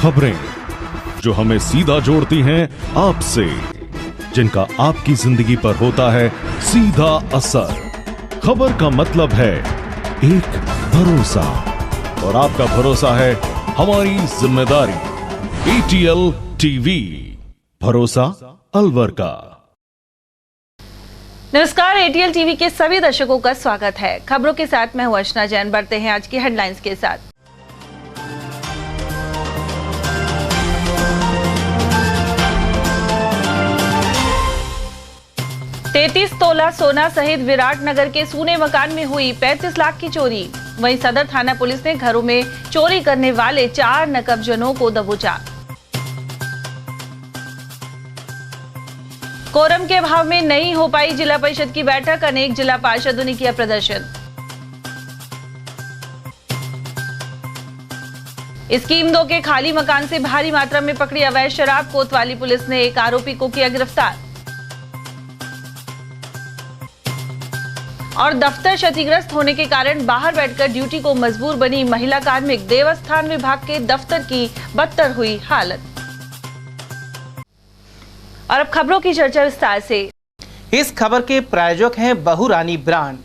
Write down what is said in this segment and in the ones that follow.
खबरें जो हमें सीधा जोड़ती हैं आपसे, जिनका आपकी जिंदगी पर होता है सीधा असर। खबर का मतलब है एक भरोसा, और आपका भरोसा है हमारी जिम्मेदारी। ATL टीवी, भरोसा अलवर का। नमस्कार, ATL टीवी के सभी दर्शकों का स्वागत है। खबरों के साथ मैं हूं अर्चना जैन। बढ़ते हैं आज की हेडलाइंस के साथ। 33 तोला सोना सहित विराटनगर के सूने मकान में हुई 35 लाख की चोरी। वहीं सदर थाना पुलिस ने घरों में चोरी करने वाले 4 नकबजनों को दबोचा। कोरम के अभाव में नहीं हो पाई जिला परिषद की बैठक, अनेक जिला पार्षदों ने किया प्रदर्शन। स्कीम 2 के खाली मकान से भारी मात्रा में पकड़ी अवैध शराब। कोतवाली पुलिस ने एक आरोपी को किया गिरफ्तार। और दफ्तर क्षतिग्रस्त होने के कारण बाहर बैठकर ड्यूटी को मजबूर बनी महिला कार्मिक। देवस्थान विभाग के दफ्तर की बदतर हुई हालत। और अब खबरों की चर्चा विस्तार से। इस खबर के प्रायोजक हैं बहुरानी ब्रांड।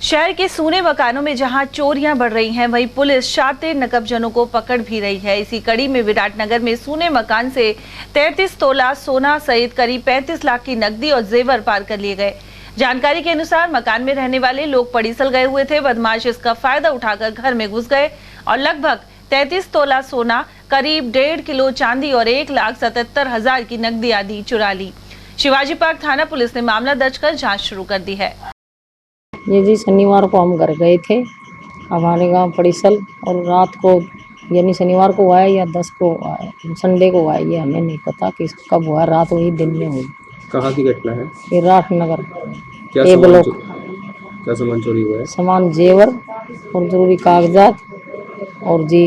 शहर के सूने मकानों में जहां चोरियां बढ़ रही हैं, वहीं पुलिस शातिर नकबजनों को पकड़ भी रही है। इसी कड़ी में विराटनगर में सूने मकान से 33 तोला सोना सहित करीब 35 लाख की नकदी और जेवर पार कर लिए गए। जानकारी के अनुसार मकान में रहने वाले लोग पड़ीसल गए हुए थे। बदमाश इसका फायदा उठाकर घर में घुस गए और लगभग 33 तोला सोना, करीब 1.5 किलो चांदी और 1,77,000 की नकदी आदि चुरा ली। शिवाजी पार्क थाना पुलिस ने मामला दर्ज कर जांच शुरू कर दी है। ये जी शनिवार को हम घर गए थे हमारे गांव पड़ीसल, और रात को यानी शनिवार को आया या 10 को आया, संडे को आया, ये हमें नहीं पता कि कब हुआ। रात हुई, दिन में हुई। कहाँ की घटना है? ये राठनगर क्या सामान चोरी हुआ है? सामान जेवर और जरूरी कागजात और जी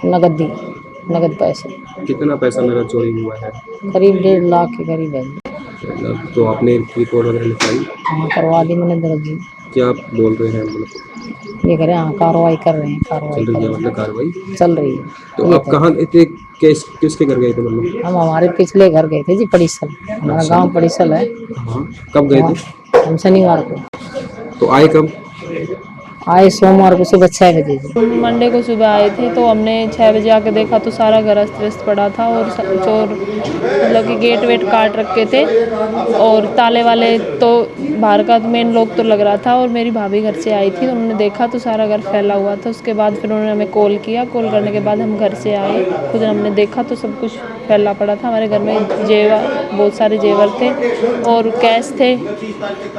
नगद पैसे। कितना पैसा नगद चोरी हुआ है? करीब 1.5 लाख के करीब है। तो आपने रिपोर्ट वगैरह लिखाई? हाँ, करवा दी मैंने दर्ज। क्या बोल रहे हैं मतलब? ये करें, हाँ कार्रवाई कर रहे हैं। कार्रवाई चल रही है। तो आप कहाँ थे? किसके घर गए थे मतलब? हम हमारे पिछले घर गए थे जी, पड़ीसल। हमारा गांव पड़ीसल है। हाँ, कब गए थे? हम शनिवार को। तो आए कब? आए सोमवार को सुबह 6 बजे। मंडे को सुबह आए थे तो हमने 6 बजे आके देखा तो सारा घर अस्त व्यस्त पड़ा था और चोर मतलब कि गेट वेट काट रखे थे और ताले वाले तो बाहर का मेन लोग तो लग रहा था। और मेरी भाभी घर से आई थी तो उन्होंने देखा तो सारा घर फैला हुआ था। उसके बाद फिर उन्होंने हमें कॉल किया। कॉल करने के बाद हम घर से आए, खुद हमने देखा तो सब कुछ फैला पड़ा था। हमारे घर में बहुत सारे जेवर थे और कैश थे,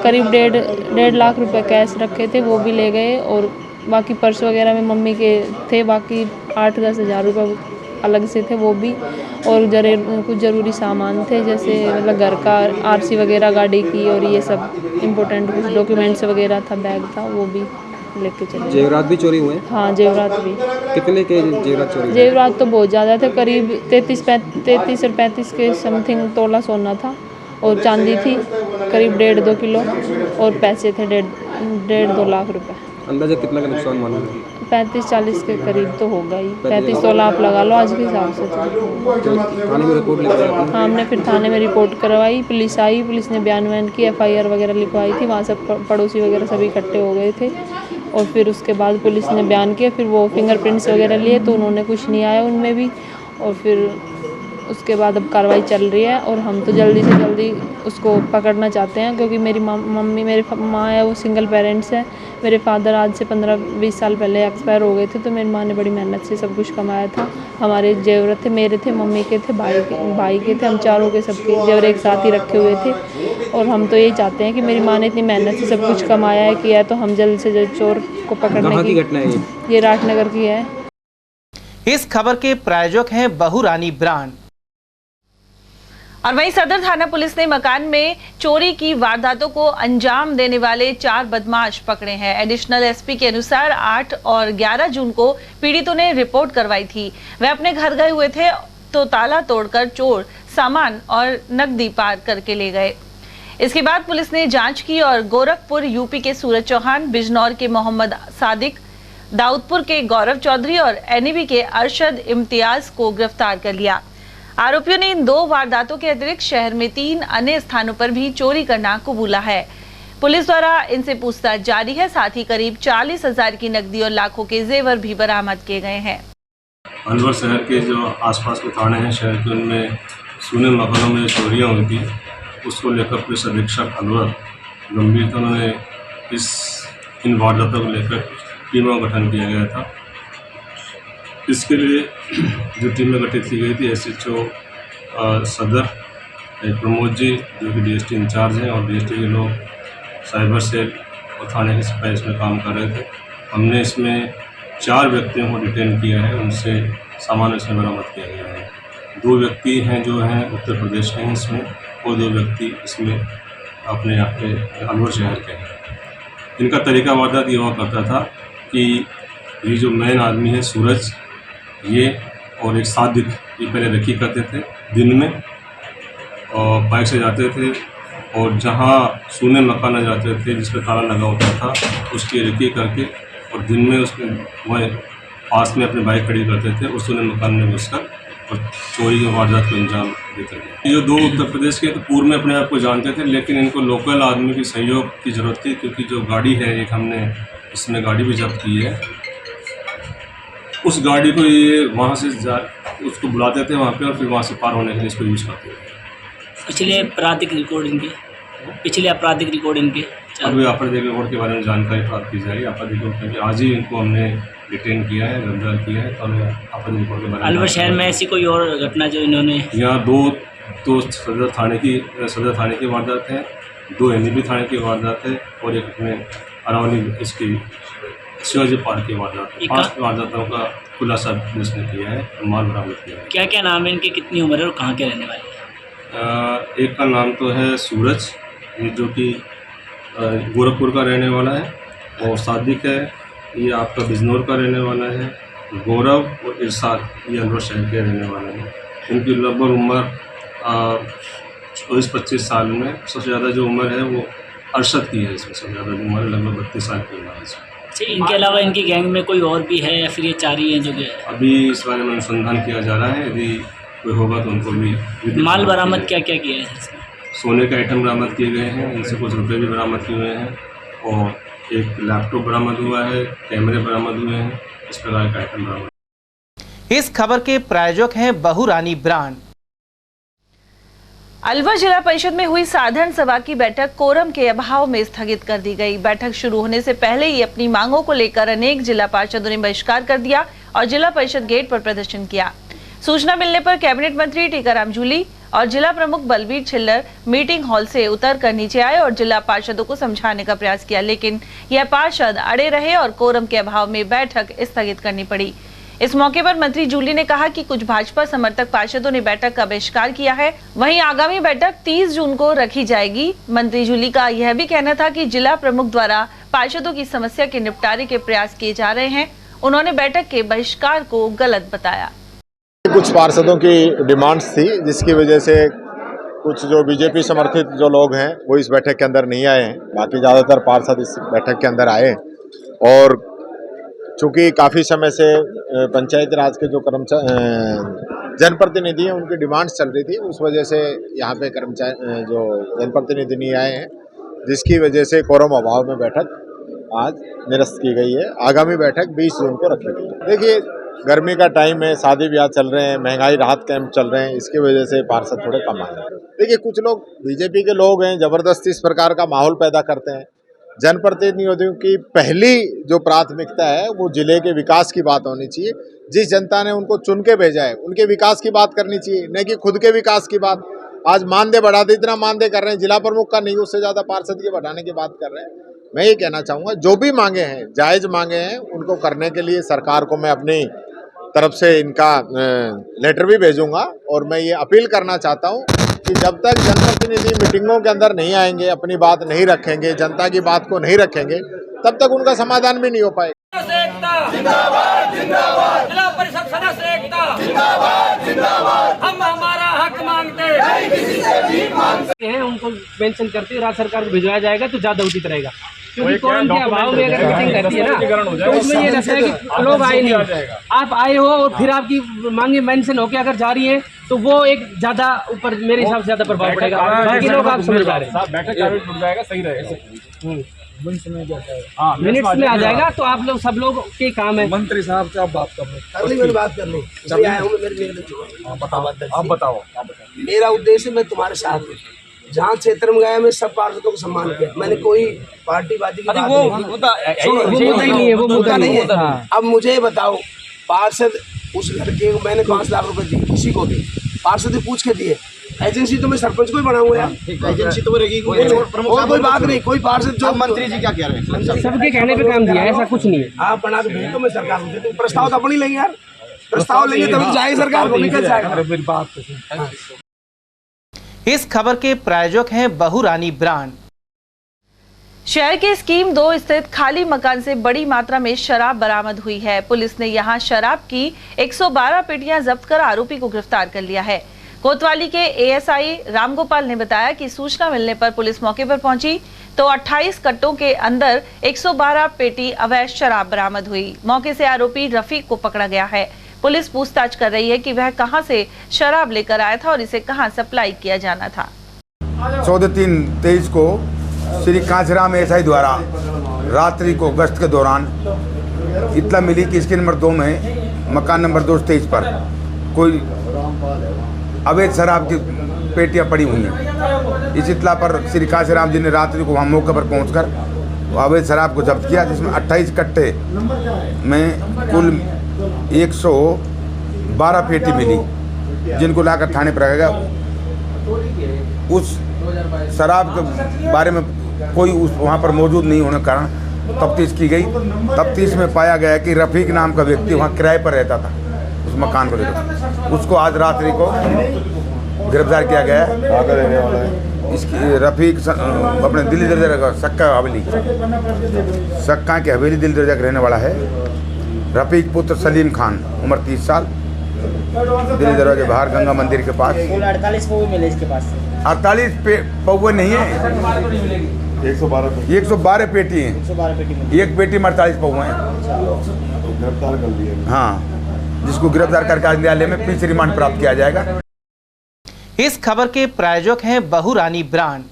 करीब 1.5 लाख रुपए कैश रखे थे, वो भी ले गए। और बाकी पर्स वगैरह में मम्मी के थे, बाकी 8-10 हज़ार रुपये अलग से थे वो भी। और कुछ ज़रूरी सामान थे, जैसे मतलब घर का RC वगैरह गाड़ी की, और ये सब इम्पोर्टेंट कुछ डॉक्यूमेंट्स वगैरह था, बैग था, वो भी लेके चले। जेवरात भी चोरी हुए? हाँ, जेवरात भी। कितने के जेवरात चोरी? जेवरात तो बहुत ज़्यादा थे, करीब 33 और 35 के समथिंग तोला सोना था और चांदी थी करीब 1.5-2 किलो और पैसे थे 1.5-2 लाख रुपए। अंदाजा कितना का नुकसान मालूम है? 35-40 के करीब तो होगा ही। 35 तोला आप लगा लो आज के हिसाब से। थाने में रिपोर्ट लिखवाई? हाँ, हमने फिर थाने में रिपोर्ट करवाई। पुलिस आई, पुलिस ने बयान की, FIR वगैरह लिखवाई थी। वहाँ सब पड़ोसी वगैरह सभी इकट्ठे हो गए थे और फिर उसके बाद पुलिस ने बयान किया। फिर वो फिंगरप्रिंट्स वगैरह लिए तो उन्होंने कुछ नहीं आया उनमें भी। और फिर उसके बाद अब कार्रवाई चल रही है और हम तो जल्दी से जल्दी उसको पकड़ना चाहते हैं, क्योंकि मेरी मेरी माँ है वो सिंगल पेरेंट्स है। मेरे फादर आज से 15-20 साल पहले एक्सपायर हो गए थे, तो मेरी माँ ने बड़ी मेहनत से सब कुछ कमाया था। हमारे जेवर थे, मेरे थे, मम्मी के थे, भाई के थे, हम चारों के सबके जेवर एक साथ ही रखे हुए थे। और हम तो यही चाहते हैं कि मेरी माँ ने इतनी मेहनत से सब कुछ कमाया है, किया है, तो हम जल्द से जल्द चोर को पकड़ने की घटना है ये राठनगर की है। इस खबर के प्रायोजक हैं बहुरानी ब्रांड। और वहीं सदर थाना पुलिस ने मकान में चोरी की वारदातों को अंजाम देने वाले 4 बदमाश पकड़े हैं। एडिशनल SP के अनुसार 8 और 11 जून को पीड़ितों ने रिपोर्ट करवाई थी। वे अपने घर गए हुए थे तो ताला तोड़कर चोर सामान और नकदी पार करके ले गए। इसके बाद पुलिस ने जांच की और गोरखपुर UP के सूरज चौहान, बिजनौर के मोहम्मद सादिक, दाऊदपुर के गौरव चौधरी और एनईबी के अरशद इम्तियाज को गिरफ्तार कर लिया। आरोपियों ने इन 2 वारदातों के अतिरिक्त शहर में 3 अन्य स्थानों पर भी चोरी करना कबूला है। पुलिस द्वारा इनसे पूछताछ जारी है। साथ ही करीब 40,000 की नकदी और लाखों के जेवर भी बरामद किए गए हैं। अलवर शहर के जो आसपास के थाने हैं शहर के, उनमें सूने मकानों में चोरियां हुई थी, उसको लेकर पुलिस अधीक्षक अलवर गंभीरता उन्होंने इन वारदातों को लेकर टीमों का गठन किया गया था। इसके लिए जो टीमें गठित की गई थी, SHO सदर प्रमोद जी जो कि DST इंचार्ज हैं और DST के लोग साइबर सेल और थाने के सिपाही इसमें काम कर रहे थे। हमने इसमें 4 व्यक्तियों को डिटेन किया है, उनसे सामान इसमें बरामद किया गया है। 2 व्यक्ति हैं जो हैं उत्तर प्रदेश के हैं इसमें, और 2 व्यक्ति इसमें अपने यहाँ पे अलवर शहर के हैं। इनका तरीका वारदात ये हुआ करता था कि ये जो मेन आदमी है सूरज, ये और एक सादिक, ये पहले रखी करते थे दिन में और बाइक से जाते थे, और जहाँ सूने मकान आ जाते थे जिस पर ताला लगा होता था उसकी रखी करके और दिन में उसमें वह पास में अपनी बाइक खड़ी करते थे, उस सूने मकान में घुसकर और चोरी के वारदात को अंजाम देते थे। ये 2 उत्तर प्रदेश के तो पूर्व में अपने आप को जानते थे, लेकिन इनको लोकल आदमी की सहयोग की ज़रूरत थी, क्योंकि जो गाड़ी है एक हमने इसमें गाड़ी भी जब्त की है, उस गाड़ी को ये वहाँ से उसको बुलाते थे वहाँ पे और फिर वहाँ से पार होने के लिए इसको यूज़ करते थे। पिछले आपराधिक रिकॉर्ड इनके अभी आपराधिक रिकॉर्ड के बारे में जानकारी प्राप्त की जाएगी। आपराधिक रिकॉर्ड आज ही इनको हमने डिटेन किया है, गिरफ्तार किया है, तो आपराधिक रिकॉर्ड के बारे में। अलवर शहर में ऐसी कोई और घटना जो इन्होंने यहाँ 2 सदर थाने की वारदात है, 2 NEB थाने की वारदात है और एक अपने अरावली इसकी शिवाजी पार्क की वारदात है। 5 वारदातों का खुलासा पुलिस ने किया है, माल बरामद किया है। क्या क्या नाम है इनकी, कितनी उम्र है और कहाँ के रहने वाले हैं? एक का नाम तो है सूरज, ये जो कि गोरखपुर का रहने वाला है, और सादिक है ये आपका बिजनौर का रहने वाला है। गौरव और इरशाद ये अलवर शहर के रहने वाले हैं। इनकी लगभग उम्र 24-25 साल में। सबसे ज़्यादा जो उम्र है वो अरशद की है, इसमें सबसे ज़्यादा उम्र लगभग 32 साल की उम्र है इसमें। इनके अलावा इनकी गैंग में कोई और भी है या फिर ये 4 ही हैं जो अभी इस बारे में अनुसंधान किया जा रहा है, यदि कोई होगा तो उनको भी। माल बरामद क्या क्या किया है? सोने के आइटम बरामद किए गए हैं, इनसे कुछ रुपए भी बरामद किए हुए हैं, और एक लैपटॉप बरामद हुआ है, कैमरे बरामद हुए हैं, इस प्रकार का आइटम बरामद। इस खबर के प्रायोजक हैं बहुरानी ब्रांड। अलवर जिला परिषद में हुई साधारण सभा की बैठक कोरम के अभाव में स्थगित कर दी गई। बैठक शुरू होने से पहले ही अपनी मांगों को लेकर अनेक जिला पार्षदों ने बहिष्कार कर दिया और जिला परिषद गेट पर प्रदर्शन किया। सूचना मिलने पर कैबिनेट मंत्री टीकाराम जूली और जिला प्रमुख बलबीर छिल्लर मीटिंग हॉल से उतर कर नीचे आए और जिला पार्षदों को समझाने का प्रयास किया, लेकिन यह पार्षद अड़े रहे और कोरम के अभाव में बैठक स्थगित करनी पड़ी। इस मौके पर मंत्री जूली ने कहा कि कुछ भाजपा समर्थक पार्षदों ने बैठक का बहिष्कार किया है, वहीं आगामी बैठक 30 जून को रखी जाएगी। मंत्री जूली का यह भी कहना था कि जिला प्रमुख द्वारा पार्षदों की समस्या के निपटारे के प्रयास किए जा रहे हैं। उन्होंने बैठक के बहिष्कार को गलत बताया। कुछ पार्षदों की डिमांड्स थी, जिसकी वजह से कुछ जो बीजेपी समर्थित जो लोग हैं वो इस बैठक के अंदर नहीं आए हैं। बाकी ज़्यादातर पार्षद इस बैठक के अंदर आए, और चूँकि काफ़ी समय से पंचायती राज के जो जनप्रतिनिधि हैं उनकी डिमांड्स चल रही थी, उस वजह से यहाँ पे जो जनप्रतिनिधि नहीं आए हैं, जिसकी वजह से कोरम अभाव में बैठक आज निरस्त की गई है। आगामी बैठक 20 जून को रखी गई है। देखिए, गर्मी का टाइम है, शादी ब्याह चल रहे हैं, महंगाई राहत कैंप चल रहे हैं, इसकी वजह से पार्षद थोड़े कम आए हैं। देखिए, कुछ लोग बीजेपी के लोग हैं, जबरदस्ती इस प्रकार का माहौल पैदा करते हैं। जनप्रतिनिधियों की पहली जो प्राथमिकता है वो जिले के विकास की बात होनी चाहिए। जिस जनता ने उनको चुन के भेजा है उनके विकास की बात करनी चाहिए, न कि खुद के विकास की बात। आज मानदेय बढ़ा दे, इतना मानदेय कर रहे हैं, जिला प्रमुख का नहीं, उससे ज़्यादा पार्षद के बढ़ाने की बात कर रहे हैं। मैं ये कहना चाहूँगा, जो भी मांगे हैं, जायज़ मांगे हैं, उनको करने के लिए सरकार को मैं अपनी तरफ से इनका लेटर भी भेजूंगा। और मैं ये अपील करना चाहता हूँ कि जब तक जनप्रतिनिधि मीटिंगों के अंदर नहीं आएंगे, अपनी बात नहीं रखेंगे, जनता की बात को नहीं रखेंगे, तब तक उनका समाधान भी नहीं हो पाएगा। जिंदाबाद जिंदाबाद, जिला परिषद सदस्य एकता जिंदाबाद जिंदाबाद, हम हमारा हक मांगते हैं, किसी से भी मांगते हैं। उनको पेंशन करते राज्य सरकार को भिजवाया जाएगा तो ज्यादा उचित रहेगा। क्योंकि कोरम के अभाव में अगर मीटिंग रहती है ना तो उसमें ये रहता है कि लोग आए नहीं, आप आए हो और फिर आपकी मांगे मेंशन होके अगर जा रही है तो वो एक ज्यादा ऊपर मेरे हिसाब से ज्यादा प्रभाव पड़ेगा। बाकी लोग आप समझ पा रहे हैं, बैठक टूट जाएगा, सही रहेगा, मिनट्स में आ जाएगा। तो आप लोग सब लोग के काम है, मंत्री साहब से आप बात कर लो, बात कर लो, आप बताओ। मेरा उद्देश्य मैं तुम्हारे साथ हूँ, जहाँ क्षेत्र में गया मैं सब पार्षदों को सम्मान किया, मैंने कोई पार्टीवादी की बात नहीं है, वो मुद्दा नहीं है। अब मुझे बताओ, पार्षद उस लड़के को मैंने 5 लाख रुपए दिए, किसी को भी पार्षद पूछ के दिए, एजेंसी तो मैं सरपंच को ही बना हुआ है, एजेंसी तो रहेगी, और कोई बात नहीं, कोई पार्षद जो मंत्री जी क्या कह रहे हैं, सबके कहने पे काम दिया, ऐसा कुछ नहीं है। आप बना के भेज दो, मैं सरकार को दे दूं, प्रस्ताव तो अपनी लेंगे यार, प्रस्ताव लेंगे तभी जाएगी सरकार को, निकल जाएगा। इस खबर के प्रायोजक हैं बहुरानी ब्रांड। शहर के स्कीम 2 स्थित खाली मकान से बड़ी मात्रा में शराब बरामद हुई है। पुलिस ने यहां शराब की 112 पेटियां जब्त कर आरोपी को गिरफ्तार कर लिया है। कोतवाली के एएसआई रामगोपाल ने बताया कि सूचना मिलने पर पुलिस मौके पर पहुंची तो 28 कट्टों के अंदर 112 पेटी अवैध शराब बरामद हुई। मौके से आरोपी रफीक को पकड़ा गया है। पुलिस पूछताछ कर रही है कि वह कहां से शराब लेकर आया था और इसे कहां सप्लाई किया जाना था। 14/3/23 को श्री कांचराम एएसआई द्वारा रात्रि को गश्त के दौरान इत्तला मिली कि इसके नंबर 2 में मकान नंबर 223 पर कोई अवैध शराब की पेटियां पड़ी हुई हैं। इस इत्तला पर श्री कांचराम जी ने रात्रि को वहाँ मौके पर पहुंचकर अवैध शराब को जब्त किया, जिसमें 28 कट्टे में कुल 112 पेटी मिली, जिनको लाकर थाने पर रखा गया। उस शराब के बारे में कोई उस वहाँ पर मौजूद नहीं होने के कारण तफ्तीश की गई। तफ्तीश में पाया गया कि रफीक नाम का व्यक्ति वहाँ किराए पर रहता था उस मकान को लेकर। उसको आज रात्रि को गिरफ्तार किया गया है। रहने वाला है इसकी रफीक अपने दिल्ली दर्जा का सक्का की हवेली दिल्ली दर्जा का रहने वाला है। रफीक पुत्र सलीम खान, उम्र 30 साल, दिल्ली दरवाजे के बाहर गंगा मंदिर के पास। 48 पौवे मिले इसके पास। 48 पौवे नहीं है, 112 पेटी हैं। 112 पेटी, एक पेटी में 48 पौवे हैं। गिरफ्तार कर लिया। हाँ, जिसको गिरफ्तार करके आज न्यायालय में पीछे रिमांड प्राप्त किया जाएगा। इस खबर के प्रायोजक हैं बहुरानी ब्रांड।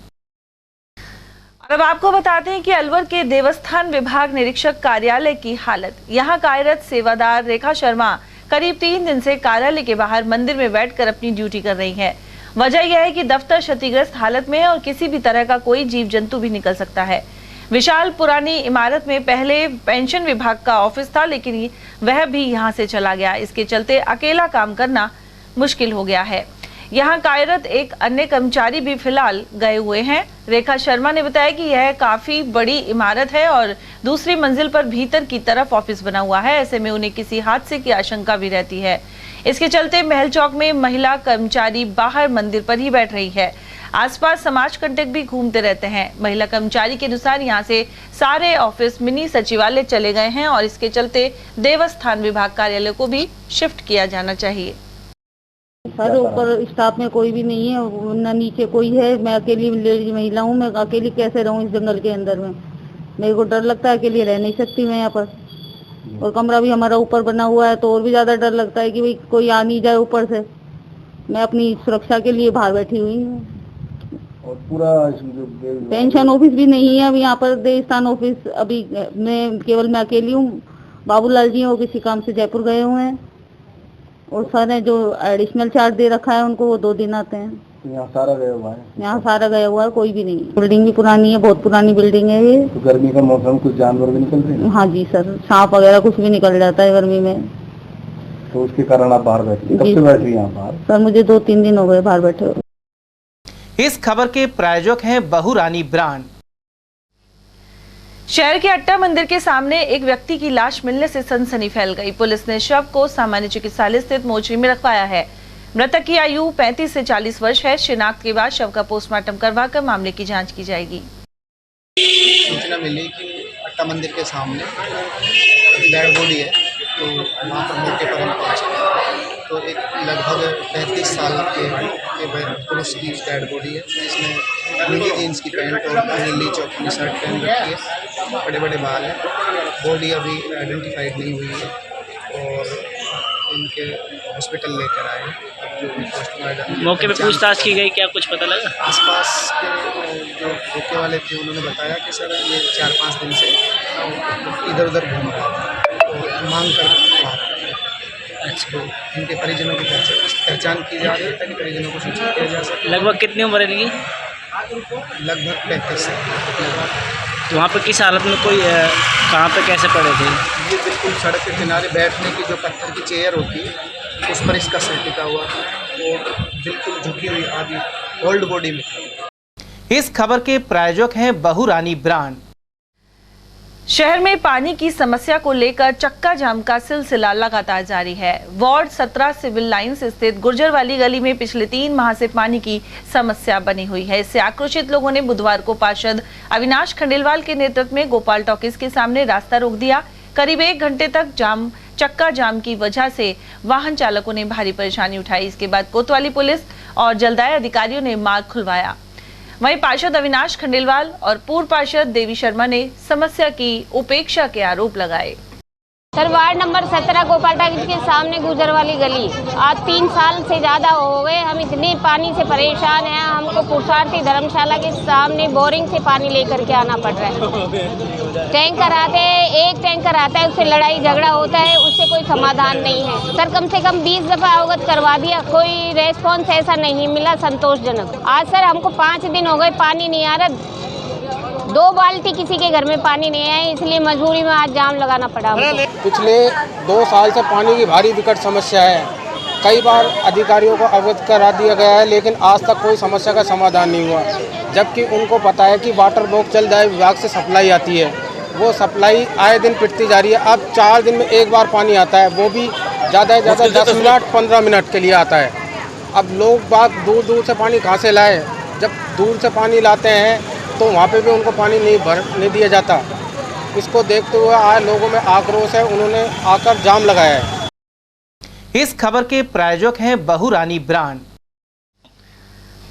अब आपको बताते हैं कि अलवर के देवस्थान विभाग निरीक्षक कार्यालय की हालत। यहां कार्यरत सेवादार रेखा शर्मा करीब 3 दिन से कार्यालय के बाहर मंदिर में बैठकर अपनी ड्यूटी कर रही हैं। वजह यह है कि दफ्तर क्षतिग्रस्त हालत में है और किसी भी तरह का कोई जीव जंतु भी निकल सकता है। विशाल पुरानी इमारत में पहले पेंशन विभाग का ऑफिस था, लेकिन वह भी यहां से चला गया। इसके चलते अकेला काम करना मुश्किल हो गया है। यहां कार्यरत एक अन्य कर्मचारी भी फिलहाल गए हुए हैं। रेखा शर्मा ने बताया कि यह काफी बड़ी इमारत है और दूसरी मंजिल पर भीतर की तरफ ऑफिस बना हुआ है। ऐसे में उन्हें किसी हादसे की आशंका भी रहती है। इसके चलते महल चौक में महिला कर्मचारी बाहर मंदिर पर ही बैठ रही है। आसपास समाज कंटक भी घूमते रहते हैं। महिला कर्मचारी के अनुसार यहाँ से सारे ऑफिस मिनी सचिवालय चले गए हैं और इसके चलते देवस्थान विभाग कार्यालय को भी शिफ्ट किया जाना चाहिए। सर, ऊपर स्टाफ में कोई भी नहीं है, ना नीचे कोई है। मैं अकेली लेडीज महिला हूँ, मैं अकेली कैसे रहूँ इस जंगल के अंदर में। मेरे को डर लगता है, अकेली रह नहीं सकती मैं यहाँ पर। और कमरा भी हमारा ऊपर बना हुआ है तो और भी ज्यादा डर लगता है कि भाई कोई आ नहीं जाए ऊपर से। मैं अपनी सुरक्षा के लिए बाहर बैठी हुई हूँ। और पूरा पेंशन ऑफिस भी नहीं है अभी यहाँ पर, देवस्थान ऑफिस अभी मैं अकेली हूँ। बाबूलाल जी वो किसी काम से जयपुर गए हुए हैं और सर ने जो एडिशनल चार्ज दे रखा है उनको, वो 2 दिन आते हैं। यहाँ सारा गया हुआ है। यहाँ सारा गया हुआ है, कोई भी नहीं। बिल्डिंग भी पुरानी है, बहुत पुरानी बिल्डिंग है ये। तो गर्मी का मौसम, कुछ जानवर भी निकल रहे हैं? हाँ जी सर, सांप वगैरह कुछ भी निकल जाता है गर्मी में। तो उसके कारण आप बाहर बैठे? कब से बैठ रही हैं आप बाहर? सर मुझे 2-3 दिन हो गए बाहर बैठे हुए। इस खबर के प्रायोजक हैं बहुरानी ब्रांड। शहर के अट्टा मंदिर के सामने एक व्यक्ति की लाश मिलने से सनसनी फैल गई। पुलिस ने शव को सामान्य चिकित्सालय स्थित मोर्चरी में रखवाया है। मृतक की आयु 35 से 40 वर्ष है। शिनाख्त के बाद शव का पोस्टमार्टम करवाकर मामले की जांच की जाएगी। सूचना मिली कि अट्टा मंदिर के सामने डेड बॉडी है, तो वहाँ पर मौके पर हम पहुँचे तो एक लगभग 35 साल के पुरुष की डेड बॉडी है, जिसमें नीली जीन्स की पैंट और नीली चौकी शर्ट पहन रखी है बड़े बड़े बाल हैं। बॉडी अभी आइडेंटिफाइड नहीं हुई है और इनके हॉस्पिटल लेकर आए हैं। जो भी पोस्टमार्टम मौके पे पूछताछ की गई, क्या कुछ पता लगा? आसपास के जो रोके वाले थे उन्होंने बताया कि सर ये 4-5 दिन से इधर उधर घूम रहा था और मांग कर रहा था। अच्छा, तो इनके परिजनों की पहचान की जा रही है ताकि परिजनों को सूचित किया जा सके। लगभग कितनी उम्र है इनकी? लगभग 35 साल। तो वहाँ पर किस हालत में, कोई कहाँ पे कैसे पड़े थे? ये बिल्कुल सड़क के किनारे बैठने की जो पत्थर की चेयर होती है उस पर इसका सिर टिका हुआ और बिल्कुल झुकी हुई आदि ओल्ड बॉडी में। इस खबर के प्रायोजक हैं बहुरानी ब्रांड। शहर में पानी की समस्या को लेकर चक्का जाम का सिलसिला लगातार जारी है। वार्ड 17 सिविल लाइंस स्थित गुर्जरवाली गली में पिछले 3 माह से पानी की समस्या बनी हुई है। इससे आक्रोशित लोगों ने बुधवार को पार्षद अविनाश खंडेलवाल के नेतृत्व में गोपाल टॉकीज के सामने रास्ता रोक दिया। करीब 1 घंटे तक चक्का जाम की वजह से वाहन चालकों ने भारी परेशानी उठाई। इसके बाद कोतवाली पुलिस और जलदाय अधिकारियों ने मार्ग खुलवाया। वहीं पार्षद अविनाश खंडेलवाल और पूर्व पार्षद देवी शर्मा ने समस्या की उपेक्षा के आरोप लगाए। Sir, ward number 17 Gopal talkies के सामने गुजरवाली गली, आज 3 साल से ज़्यादा हो गए हम इतने पानी से परेशान हैं। हमको पुरुषार्थी धर्मशाला के सामने बोरिंग से पानी लेकर के आना पड़ रहा है। टैंकर आते हैं, एक टैंकर आता है, उससे लड़ाई झगड़ा होता है, उससे कोई समाधान नहीं है। सर, कम से कम 20 दफ़ा अवगत करवा दिया, कोई रेस्पॉन्स ऐसा नहीं मिला संतोषजनक। आज सर हमको 5 दिन हो गए पानी नहीं आ रहा, 2 बाल्टी किसी के घर में पानी नहीं है, इसलिए मजबूरी में आज जाम लगाना पड़ा। पिछले 2 साल से पानी की भारी विकट समस्या है। कई बार अधिकारियों को अवगत करा दिया गया है, लेकिन आज तक कोई समस्या का समाधान नहीं हुआ। जबकि उनको पता है कि वाटर ब्लॉक जल दाय विभाग से सप्लाई आती है, वो सप्लाई आए दिन पिटती जा रही है। अब 4 दिन में एक बार पानी आता है, वो भी ज़्यादा से ज़्यादा 10 मिनट 15 मिनट के लिए आता है। अब लोग बात दूर दूर से पानी कहाँ से लाए? जब दूर से पानी लाते हैं तो वहाँ पे भी उनको पानी नहीं दिया जाता। इसको देखते हुए आज लोगों में आक्रोश है, उन्होंने आकर जाम लगाया है। इस खबर के प्रायोजक हैं बहुरानी ब्रांड।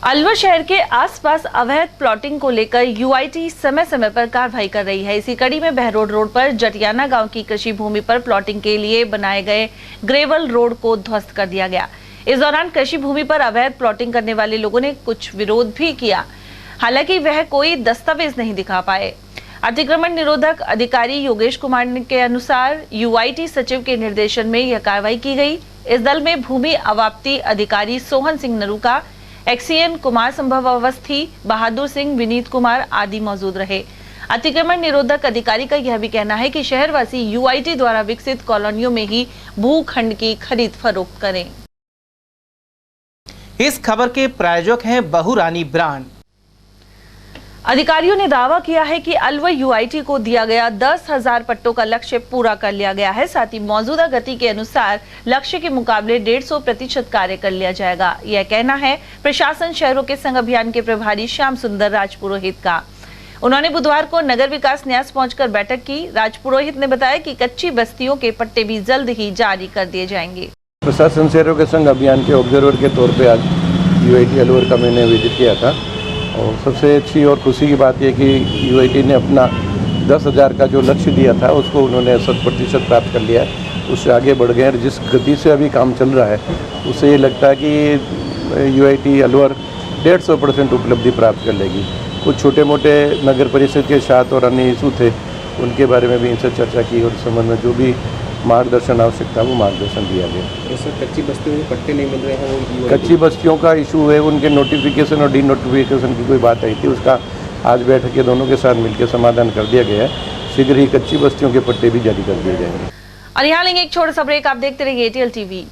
अलवर शहर के आसपास अवैध प्लॉटिंग को लेकर यूआईटी समय समय पर कार्रवाई कर रही है। इसी कड़ी में बहरोड रोड पर जटियाना गांव की कृषि भूमि पर प्लॉटिंग के लिए बनाए गए ग्रेवल रोड को ध्वस्त कर दिया गया। इस दौरान कृषि भूमि पर अवैध प्लॉटिंग करने वाले लोगों ने कुछ विरोध भी किया, हालांकि वह कोई दस्तावेज नहीं दिखा पाए। अतिक्रमण निरोधक अधिकारी योगेश कुमार के अनुसार यूआईटी सचिव के निर्देशन में यह कार्रवाई की गई। इस दल में भूमि अवाप्ति अधिकारी सोहन सिंह नरूका, एक्सीएन कुमार संभव अवस्थी, बहादुर सिंह, विनीत कुमार आदि मौजूद रहे। अतिक्रमण निरोधक अधिकारी का यह भी कहना है कि शहरवासी यूआईटी द्वारा विकसित कॉलोनियों में ही भूखंड की खरीद फरोख्त करें। इस खबर के प्रायोजक हैं बहुरानी ब्रांड। अधिकारियों ने दावा किया है कि अलवर यूआईटी को दिया गया 10,000 पट्टों का लक्ष्य पूरा कर लिया गया है। साथ ही मौजूदा गति के अनुसार लक्ष्य के मुकाबले 150% कार्य कर लिया जाएगा। यह कहना है प्रशासन शहरों के संघ अभियान के प्रभारी श्याम सुंदर राजपुरोहित का। उन्होंने बुधवार को नगर विकास न्यास पहुंचकर बैठक की। राजपुरोहित ने बताया कि कच्ची बस्तियों के पट्टे भी जल्द ही जारी कर दिए जाएंगे। प्रशासन शहरों के संघ अभियान के ऑब्जर्वर के तौर पर आज यूआईटी अलवर का मैंने विजिट किया था और सबसे अच्छी और खुशी की बात यह कि यूआईटी ने अपना 10,000 का जो लक्ष्य दिया था उसको उन्होंने 100% प्राप्त कर लिया है, उससे आगे बढ़ गए। और जिस गति से अभी काम चल रहा है उससे ये लगता है कि यूआईटी अलवर 150% उपलब्धि प्राप्त कर लेगी। कुछ छोटे मोटे नगर परिषद के साथ और अन्य इशू थे, उनके बारे में भी इनसे चर्चा की और इस संबंध में जो भी मार्गदर्शन आवश्यकता वो मार्गदर्शन दिया गया। सर, कच्ची बस्तियों में पट्टे नहीं मिल रहे हैं, वो कच्ची बस्तियों का इशू है, उनके नोटिफिकेशन और डी नोटिफिकेशन की कोई बात आई थी, उसका आज बैठक के दोनों के साथ मिलकर समाधान कर दिया गया है। शीघ्र ही कच्ची बस्तियों के पट्टे भी जारी कर दिए जाएंगे। और यहाँ लेंगे एक छोटा सा ब्रेक, आप देखते रहिए एटीएल टीवी।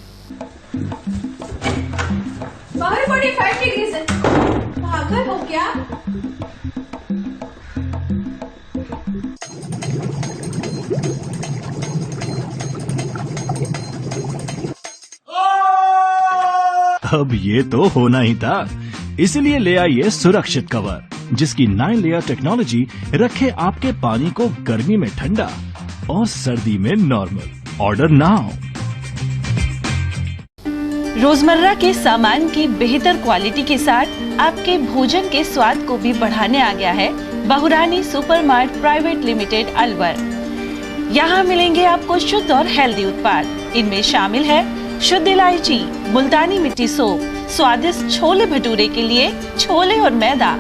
पागल हो क्या? अब ये तो होना ही था, इसलिए ले आइए सुरक्षित कवर, जिसकी 9 लेयर टेक्नोलॉजी रखे आपके पानी को गर्मी में ठंडा और सर्दी में नॉर्मल। Order now. रोजमर्रा के सामान की बेहतर क्वालिटी के साथ आपके भोजन के स्वाद को भी बढ़ाने आ गया है बहुरानी सुपरमार्ट प्राइवेट लिमिटेड अलवर। यहाँ मिलेंगे आपको शुद्ध और हेल्दी उत्पाद। इनमें शामिल है शुद्ध इलायची, मुल्तानी मिट्टी सोप, स्वादिष्ट छोले भटूरे के लिए छोले और मैदा,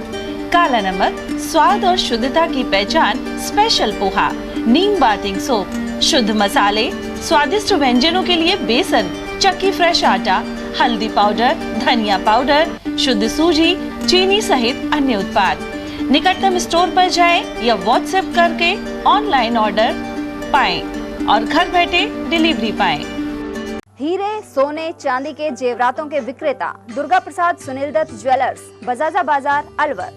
काला नमक, स्वाद और शुद्धता की पहचान स्पेशल पोहा, नीम बाथिंग सोप, शुद्ध मसाले, स्वादिष्ट व्यंजनों के लिए बेसन, चक्की फ्रेश आटा, हल्दी पाउडर, धनिया पाउडर, शुद्ध सूजी, चीनी सहित अन्य उत्पाद। निकटतम स्टोर पर जाएं या व्हाट्सएप करके ऑनलाइन ऑर्डर पाएं और घर बैठे डिलीवरी पाएं। हीरे, सोने, चांदी के जेवरातों के विक्रेता दुर्गा प्रसाद सुनील दत्त ज्वेलर्स, बजाजा बाजार, अलवर।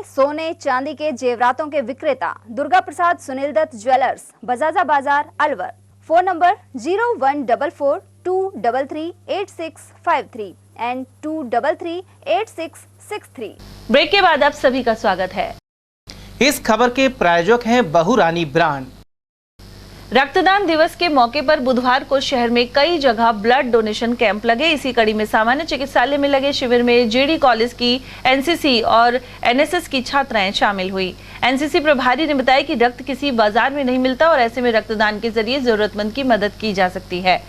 सोने चांदी के जेवरातों के विक्रेता Durga Prasad Sunil Dutt jewellers, Bajaja Bazaar, Alwar. Phone number 0144233863 and 2338663। Break के बाद आप सभी का स्वागत है। इस खबर के प्रायोजक हैं बहुरानी ब्रांड। रक्तदान दिवस के मौके पर बुधवार को शहर में कई जगह ब्लड डोनेशन कैंप लगे। इसी कड़ी में सामान्य चिकित्सालय में लगे शिविर में जेडी कॉलेज की एनसीसी और एनएसएस की छात्राएं शामिल हुई। एनसीसी प्रभारी ने बताया कि रक्त किसी बाजार में नहीं मिलता और ऐसे में रक्तदान के जरिए जरूरतमंद की मदद की जा सकती है।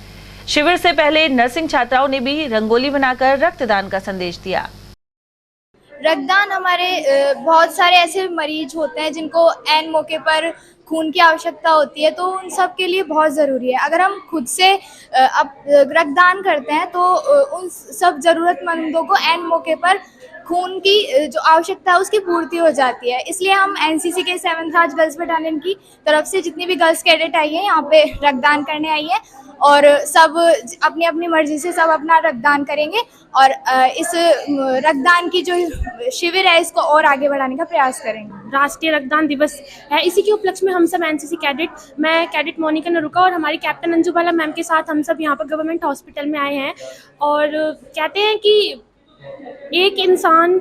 शिविर से पहले नर्सिंग छात्राओं ने भी रंगोली बनाकर रक्तदान का संदेश दिया। रक्तदान हमारे बहुत सारे ऐसे मरीज होते हैं जिनको ऐन मौके पर खून की आवश्यकता होती है, तो उन सब के लिए बहुत ज़रूरी है। अगर हम खुद से अब रक्तदान करते हैं तो उन सब ज़रूरतमंदों को ऐन मौके पर खून की जो आवश्यकता है उसकी पूर्ति हो जाती है। इसलिए हम एनसीसी के 7th राज गर्ल्स बटालियन की तरफ से जितनी भी गर्ल्स कैडेट आई हैं यहाँ पे रक्तदान करने आई हैं और सब अपनी अपनी मर्जी से सब अपना रक्तदान करेंगे और इस रक्तदान की जो शिविर है इसको और आगे बढ़ाने का प्रयास करेंगे। राष्ट्रीय रक्तदान दिवस है, इसी के उपलक्ष्य में हम सब एनसीसी कैडेट, मैं कैडेट मोनिका नरुका और हमारी कैप्टन अंजू बाला मैम के साथ हम सब यहाँ पर गवर्नमेंट हॉस्पिटल में आए हैं और कहते हैं कि एक इंसान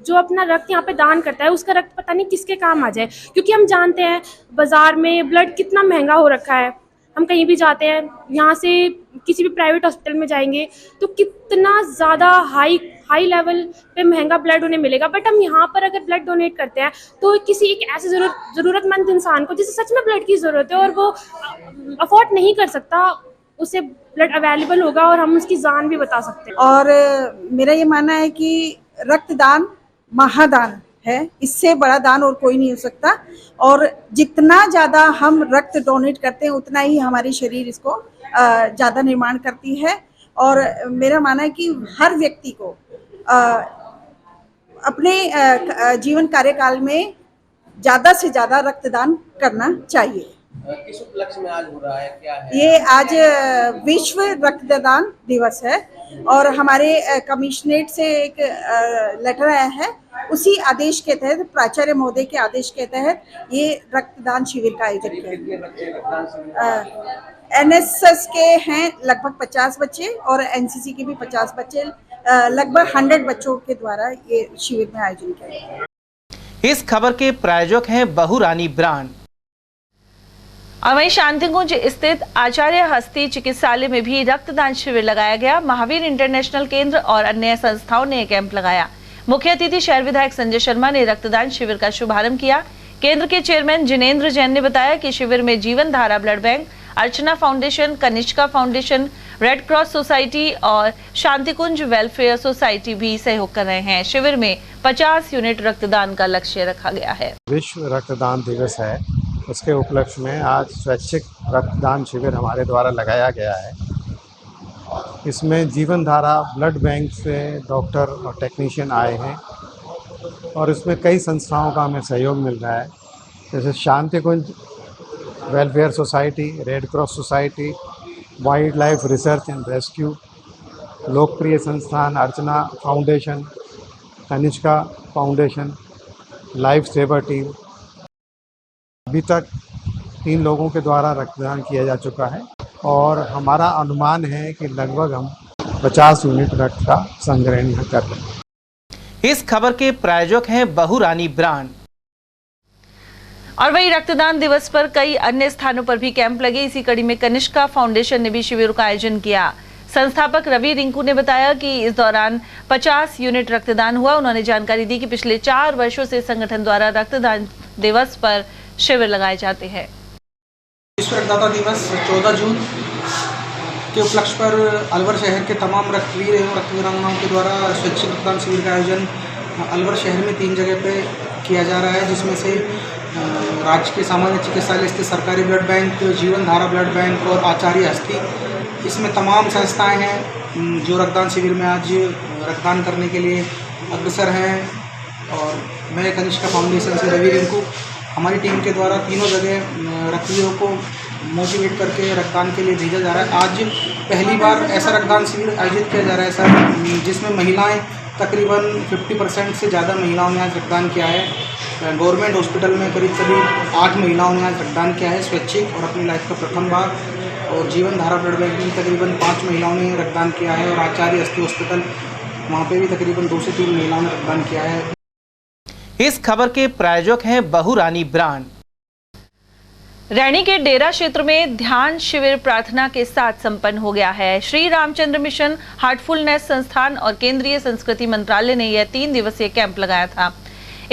जो अपना रक्त यहाँ पे दान करता है उसका रक्त पता नहीं किसके काम आ जाए, क्योंकि हम जानते हैं बाजार में ब्लड कितना महंगा हो रखा है। हम कहीं भी जाते हैं, यहाँ से किसी भी प्राइवेट हॉस्पिटल में जाएंगे तो कितना ज़्यादा हाई लेवल पे महंगा ब्लड उन्हें मिलेगा, बट हम यहाँ पर अगर ब्लड डोनेट करते हैं तो किसी एक ऐसे ज़रूरतमंद इंसान को जिसे सच में ब्लड की ज़रूरत है और वो अफोर्ड नहीं कर सकता, उसे ब्लड अवेलेबल होगा और हम उसकी जान भी बचा सकते हैं। और मेरा ये मानना है कि रक्तदान महादान है, इससे बड़ा दान और कोई नहीं हो सकता और जितना ज़्यादा हम रक्त डोनेट करते हैं उतना ही हमारी शरीर इसको ज़्यादा निर्माण करती है। और मेरा मानना है कि हर व्यक्ति को अपने जीवन कार्यकाल में ज़्यादा से ज़्यादा रक्तदान करना चाहिए। किस उपलक्ष्य में आज हो रहा है, क्या है? ये आज विश्व रक्तदान दिवस है और हमारे कमिश्नरेट से एक लेटर आया है, उसी आदेश के तहत, प्राचार्य महोदय के आदेश के तहत ये रक्तदान शिविर का आयोजन किया। एनएसएस के हैं लगभग 50 बच्चे और एनसीसी के भी 50 बच्चे, लगभग 100 बच्चों के द्वारा ये शिविर में आयोजन किया गया। इस खबर के प्रायोजक हैं बहुरानी ब्रांड। और वहीं शांतिकुंज स्थित आचार्य हस्ती चिकित्सालय में भी रक्तदान शिविर लगाया गया। महावीर इंटरनेशनल केंद्र और अन्य संस्थाओं ने कैंप लगाया। मुख्य अतिथि शहर विधायक संजय शर्मा ने रक्तदान शिविर का शुभारंभ किया। केंद्र के चेयरमैन जिनेंद्र जैन ने बताया कि शिविर में Jeevan Dhara blood bank, Archana foundation, Kanishka foundation, Red Cross society और शांतिकुंज वेलफेयर सोसाइटी भी सहयोग कर रहे हैं। शिविर में 50 यूनिट रक्तदान का लक्ष्य रखा गया है। विश्व रक्तदान दिवस है, उसके उपलक्ष्य में आज स्वैच्छिक रक्तदान शिविर हमारे द्वारा लगाया गया है। इसमें जीवन धारा ब्लड बैंक से डॉक्टर और टेक्नीशियन आए हैं और इसमें कई संस्थाओं का हमें सहयोग मिल रहा है, जैसे Shantikunj welfare society, Red Cross society, wild life research and rescue, लोकप्रिय संस्थान Archana foundation, Kanishka foundation, life saver team. अभी तक 3 लोगों के द्वारा रक्तदान किया जा चुका है और हमारा अनुमान है कि लगभग हम 50 यूनिट रक्त का संग्रहण यहाँ कर रहे हैं। इस खबर के प्रायोजक हैं बहुरानी ब्रांड। और वही रक्तदान दिवस पर कई अन्य स्थानों पर भी कैंप लगे। इसी कड़ी में कनिष्का फाउंडेशन ने भी शिविरों का आयोजन किया। संस्थापक रवि रिंकू ने बताया कि इस दौरान 50 यूनिट रक्तदान हुआ। उन्होंने जानकारी दी कि पिछले 4 वर्षों से संगठन द्वारा रक्तदान दिवस पर शिविर लगाए जाते हैं। विश्व रक्तदाता दिवस 14 जून के उपलक्ष्य पर अलवर शहर के तमाम रक्तवीर एवं रक्तवीरांगनाओं के द्वारा स्वैच्छिक रक्तदान शिविर का आयोजन अलवर शहर में 3 जगह पे किया जा रहा है, जिसमें से राज्य के सामान्य चिकित्सालय स्थित सरकारी ब्लड बैंक, जीवन धारा ब्लड बैंक और आचार्य हस्ती, इसमें तमाम संस्थाएं हैं जो रक्तदान शिविर में आज रक्तदान करने के लिए अग्रसर हैं। और मैं कनिष्का फाउंडेशन से रवि रिंकू, हमारी टीम के द्वारा तीनों जगह रक्तवीरों को मोटिवेट करके रक्तदान के लिए भेजा जा रहा है। आज पहली बार ऐसा रक्तदान शिविर आयोजित किया जा रहा है सर, जिसमें महिलाएं तकरीबन 50% से ज़्यादा महिलाओं ने आज रक्तदान किया है। गवर्नमेंट हॉस्पिटल में करीब 8 महिलाओं ने आज रक्तदान किया है स्वैच्छिक और अपनी लाइफ का प्रथम बार। और जीवन धारा ब्लड बैंक में तकरीबन 5 महिलाओं ने रक्तदान किया है और आचार्य हस्ती हॉस्पिटल वहाँ पे भी तकरीबन 2 से 3 महिलाओं ने रक्तदान किया है। इस खबर के प्रायोजक हैं बहुरानी ब्रांड। रैनी के डेरा क्षेत्र में ध्यान शिविर प्रार्थना के साथ संपन्न हो गया है। श्री रामचंद्र मिशन, हार्टफुलनेस संस्थान और केंद्रीय संस्कृति मंत्रालय ने यह 3 दिवसीय कैंप लगाया था।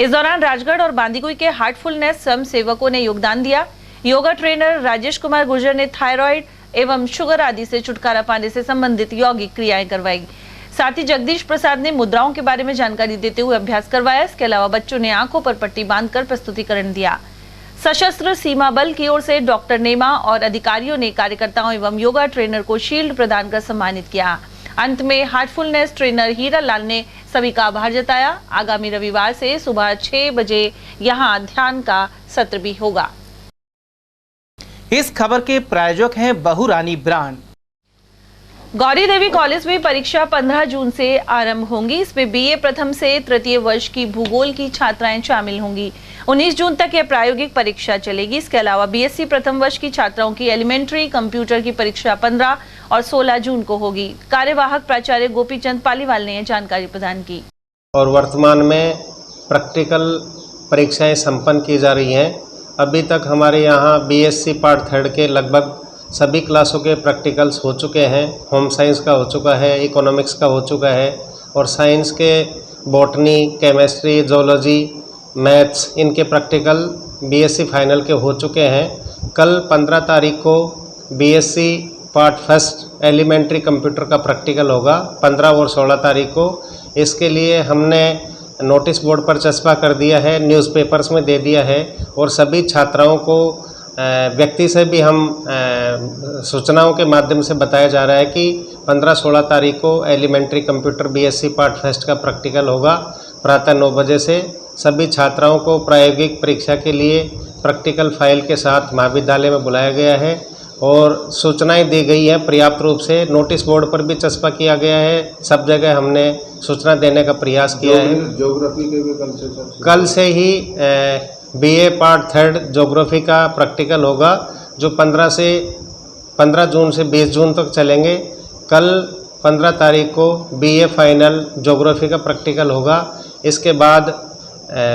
इस दौरान राजगढ़ और बांदीकुई के हार्टफुलनेस स्वयं सेवकों ने योगदान दिया। योगा ट्रेनर राजेश कुमार गुर्जर ने थायराइड एवं शुगर आदि से छुटकारा पाने से संबंधित यौगिक क्रियाएं करवाई। साथ ही जगदीश प्रसाद ने मुद्राओं के बारे में जानकारी देते हुए अभ्यास करवाया। इसके अलावा बच्चों ने आंखों पर पट्टी बांधकर प्रस्तुतिकरण दिया। सशस्त्र सीमा बल की ओर से डॉक्टर नेमा और अधिकारियों ने कार्यकर्ताओं एवं योगा ट्रेनर को शील्ड प्रदान कर सम्मानित किया। अंत में हार्टफुलनेस ट्रेनर हीरा लाल ने सभी का आभार जताया। आगामी रविवार से सुबह 6 बजे यहां ध्यान का सत्र भी होगा। इस खबर के प्रायोजक हैं बहुरानी ब्रांड। गौरी देवी कॉलेज में परीक्षा 15 जून से आरंभ होंगी। इसमें बीए प्रथम से तृतीय वर्ष की भूगोल की छात्राएं शामिल होंगी। 19 जून तक यह प्रायोगिक परीक्षा चलेगी। इसके अलावा बीएससी प्रथम वर्ष की छात्राओं की एलिमेंट्री कंप्यूटर की परीक्षा 15 और 16 जून को होगी। कार्यवाहक प्राचार्य गोपीचंद पालीवाल ने यह जानकारी प्रदान की। और वर्तमान में प्रैक्टिकल परीक्षाएं संपन्न की जा रही हैं। अभी तक हमारे यहाँ बीएससी पार्ट 3 के लगभग सभी क्लासों के प्रैक्टिकल्स हो चुके हैं। होम साइंस का हो चुका है, इकोनॉमिक्स का हो चुका है और साइंस के बॉटनी, केमिस्ट्री, जोलॉजी, मैथ्स, इनके प्रैक्टिकल बीएससी फाइनल के हो चुके हैं। कल 15 तारीख को बीएससी पार्ट 1 एलिमेंट्री कंप्यूटर का प्रैक्टिकल होगा, 15 और 16 तारीख को। इसके लिए हमने नोटिस बोर्ड पर चस्पा कर दिया है, न्यूज़पेपर्स में दे दिया है और सभी छात्राओं को व्यक्ति से भी हम सूचनाओं के माध्यम से बताया जा रहा है कि 15-16 तारीख को एलिमेंट्री कंप्यूटर बीएससी पार्ट 1 का प्रैक्टिकल होगा प्रातः 9 बजे से। सभी छात्राओं को प्रायोगिक परीक्षा के लिए प्रैक्टिकल फाइल के साथ महाविद्यालय में बुलाया गया है और सूचनाएं दी गई है पर्याप्त रूप से। नोटिस बोर्ड पर भी चस्पा किया गया है, सब जगह हमने सूचना देने का प्रयास किया है। ज्योग्राफी के भी कल से ही बीए पार्ट 3 ज्योग्राफी का प्रैक्टिकल होगा जो 15 जून से 20 जून तक चलेंगे। कल 15 तारीख को बीए फाइनल ज्योग्राफी का प्रैक्टिकल होगा। इसके बाद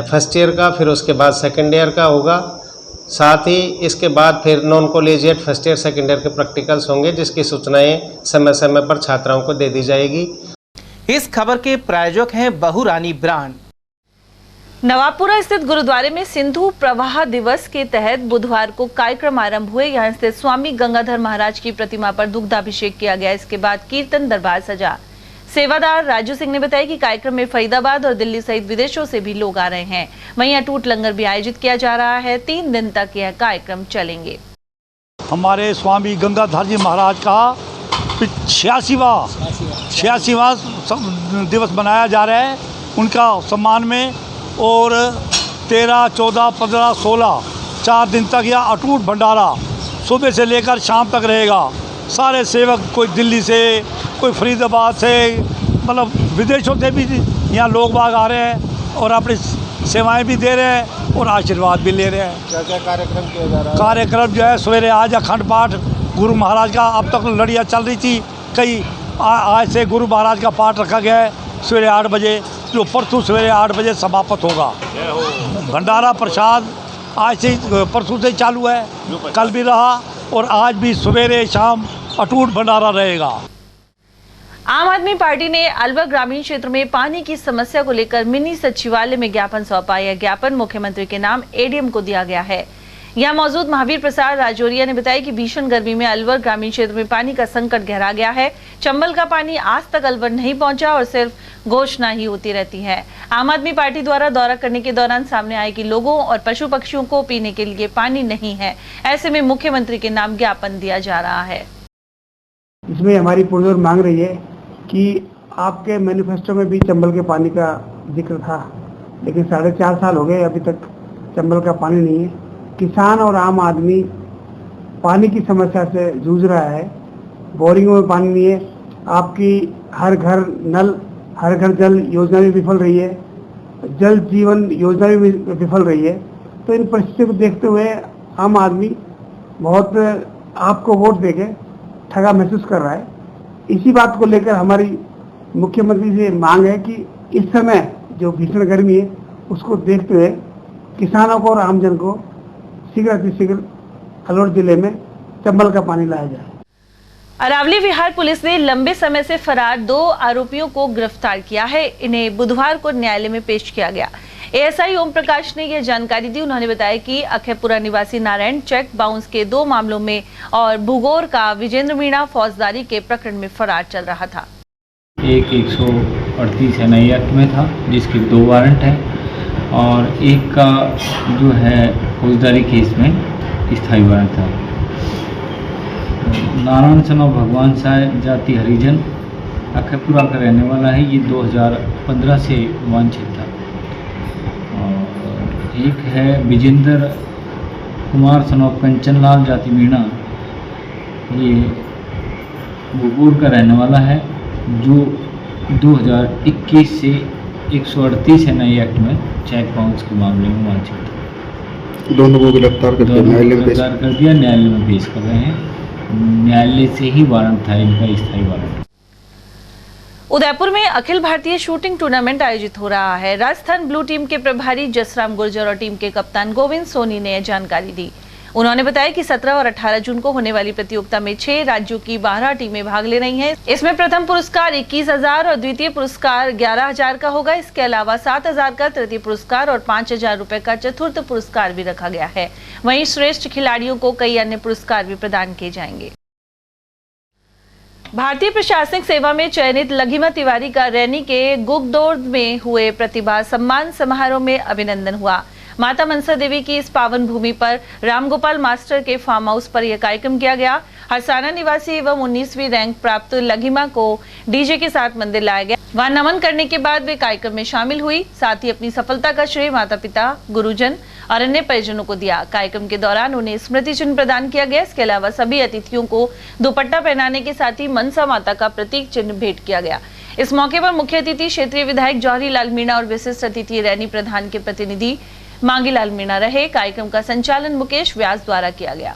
फर्स्ट ईयर का, फिर उसके बाद सेकेंड ईयर का होगा। साथ ही इसके बाद फिर non collegiate first year second year के प्रैक्टिकल्स होंगे, जिसकी सूचनाएं समय समय पर छात्राओं को दे दी जाएगी। इस खबर के प्रायोजक हैं बहुरानी ब्रांड। नवाबपुरा स्थित गुरुद्वारे में सिंधु प्रवाह दिवस के तहत बुधवार को कार्यक्रम आरंभ हुए। यहां स्थित स्वामी गंगाधर महाराज की प्रतिमा पर दुग्धाभिषेक किया गया। इसके बाद कीर्तन दरबार सजा। सेवादार राजू सिंह ने बताया कि कार्यक्रम में फरीदाबाद और दिल्ली सहित विदेशों से भी लोग आ रहे हैं। वहीं अटूट लंगर भी आयोजित किया जा रहा है। 3 दिन तक यह कार्यक्रम चलेंगे। हमारे स्वामी गंगाधर जी महाराज का 86वां दिवस मनाया जा रहा है उनका सम्मान में। और 13, 14, 15, 16 4 दिन तक यह अटूट भंडारा सुबह से लेकर शाम तक रहेगा। सारे सेवक, कोई दिल्ली से, कोई फरीदाबाद से, मतलब विदेशों से भी यहाँ लोग बाग आ रहे हैं और अपनी सेवाएं भी दे रहे हैं और आशीर्वाद भी ले रहे हैं। क्या क्या कार्यक्रम किया जा रहा है? कार्यक्रम जो है सवेरे आज अखंड पाठ गुरु महाराज का, अब तक लड़ियाँ चल रही थी कई, आज से गुरु महाराज का पाठ रखा गया है सवेरे 8 बजे, जो परसों सवेरे 8 बजे समाप्त होगा। भंडारा प्रसाद आज से परसों से चालू है, कल भी रहा और आज भी सवेरे शाम अटूट भंडारा रहेगा। आम आदमी पार्टी ने अलवर ग्रामीण क्षेत्र में पानी की समस्या को लेकर मिनी सचिवालय में ज्ञापन सौंपा। यह ज्ञापन मुख्यमंत्री के नाम एडीएम को दिया गया है। यहाँ मौजूद महावीर प्रसाद राजौरिया ने बताया कि भीषण गर्मी में अलवर ग्रामीण क्षेत्र में पानी का संकट गहरा गया है। चंबल का पानी आज तक अलवर नहीं पहुंचा और सिर्फ घोषणा ही होती रहती है। आम आदमी पार्टी द्वारा दौरा करने के दौरान सामने आए कि लोगों और पशु पक्षियों को पीने के लिए पानी नहीं है। ऐसे में मुख्यमंत्री के नाम ज्ञापन दिया जा रहा है। इसमें हमारी पुरजोर मांग रही है कि आपके मैनिफेस्टो में भी चंबल के पानी का जिक्र था, लेकिन 4.5 साल हो गए अभी तक चंबल का पानी नहीं है। किसान और आम आदमी पानी की समस्या से जूझ रहा है। बोरिंगों में पानी नहीं है। आपकी हर घर नल, हर घर जल योजना भी विफल रही है, जल जीवन योजना भी विफल रही है। तो इन परिस्थितियों को देखते हुए आम आदमी बहुत आपको वोट देके ठगा महसूस कर रहा है। इसी बात को लेकर हमारी मुख्यमंत्री से मांग है कि इस समय जो भीषण गर्मी है उसको देखते हुए किसानों को और आमजन को शीघ्र अतिशीघ्र अलवर जिले में चंबल का पानी लाया जाए। अरावली विहार पुलिस ने लंबे समय से फरार 2 आरोपियों को गिरफ्तार किया है। इन्हें बुधवार को न्यायालय में पेश किया गया। एएसआई ओम प्रकाश ने यह जानकारी दी। उन्होंने बताया कि अखेपुरा निवासी नारायण चेक बाउंस के 2 मामलों में और भूगोर का विजेंद्र मीणा फौजदारी के प्रकरण में फरार चल रहा था। एक 138 एनआई एक्ट में था जिसके 2 वारंट हैं और एक का जो है फौजदारी केस में स्थायी वारंट था। नारायण सनो भगवान साय जाति हरिजन अखेपुरा का रहने वाला है। ये 2015 से वांछित था। और एक है विजेंद्र कुमार सनो कंचनलाल जाति मीणा, ये भूगोर का रहने वाला है जो 2021 से 138 एनआई एक्ट में चेक बाउंस के मामले में वांछित था। दोनों को गिरफ्तार कर दिया, न्यायालय में पेश कर रहे हैं। न्यायालय से ही वारंट था इनका, स्थायी वारंट। उदयपुर में अखिल भारतीय शूटिंग टूर्नामेंट आयोजित हो रहा है। राजस्थान ब्लू टीम के प्रभारी जसराम गुर्जर और टीम के कप्तान गोविंद सोनी ने यह जानकारी दी। उन्होंने बताया कि 17 और 18 जून को होने वाली प्रतियोगिता में 6 राज्यों की 12 टीमें भाग ले रही हैं। इसमें प्रथम पुरस्कार 21,000 और द्वितीय पुरस्कार 11,000 का होगा। इसके अलावा 7,000 का तृतीय पुरस्कार और 5,000 रुपए का चतुर्थ पुरस्कार भी रखा गया है। वहीं श्रेष्ठ खिलाड़ियों को कई अन्य पुरस्कार भी प्रदान किए जाएंगे। भारतीय प्रशासनिक सेवा में चयनित लघिमा तिवारी का रैनी के गुगदौड़ में हुए प्रतिभा सम्मान समारोह में अभिनंदन हुआ। माता मनसा देवी की इस पावन भूमि पर रामगोपाल मास्टर के फार्म हाउस पर यह कार्यक्रम किया गया। हरसाना निवासी एवं 19वीं रैंक प्राप्त लघिमा को डीजे के साथ मंदिर लाया गया। वहां नमन करने के बाद वे कार्यक्रम में शामिल हुई। साथ ही अपनी सफलता का श्रेय माता पिता, गुरुजन और अन्य परिजनों को दिया। कार्यक्रम के दौरान उन्हें स्मृति चिन्ह प्रदान किया गया। इसके अलावा सभी अतिथियों को दुपट्टा पहनाने के साथ ही मनसा माता का प्रतीक चिन्ह भेंट किया गया। इस मौके पर मुख्य अतिथि क्षेत्रीय विधायक जौहरी लाल मीणा और विशिष्ट अतिथि रैनी प्रधान के प्रतिनिधि मांगी लाल मीणा रहे। कार्यक्रम का संचालन मुकेश व्यास द्वारा किया गया।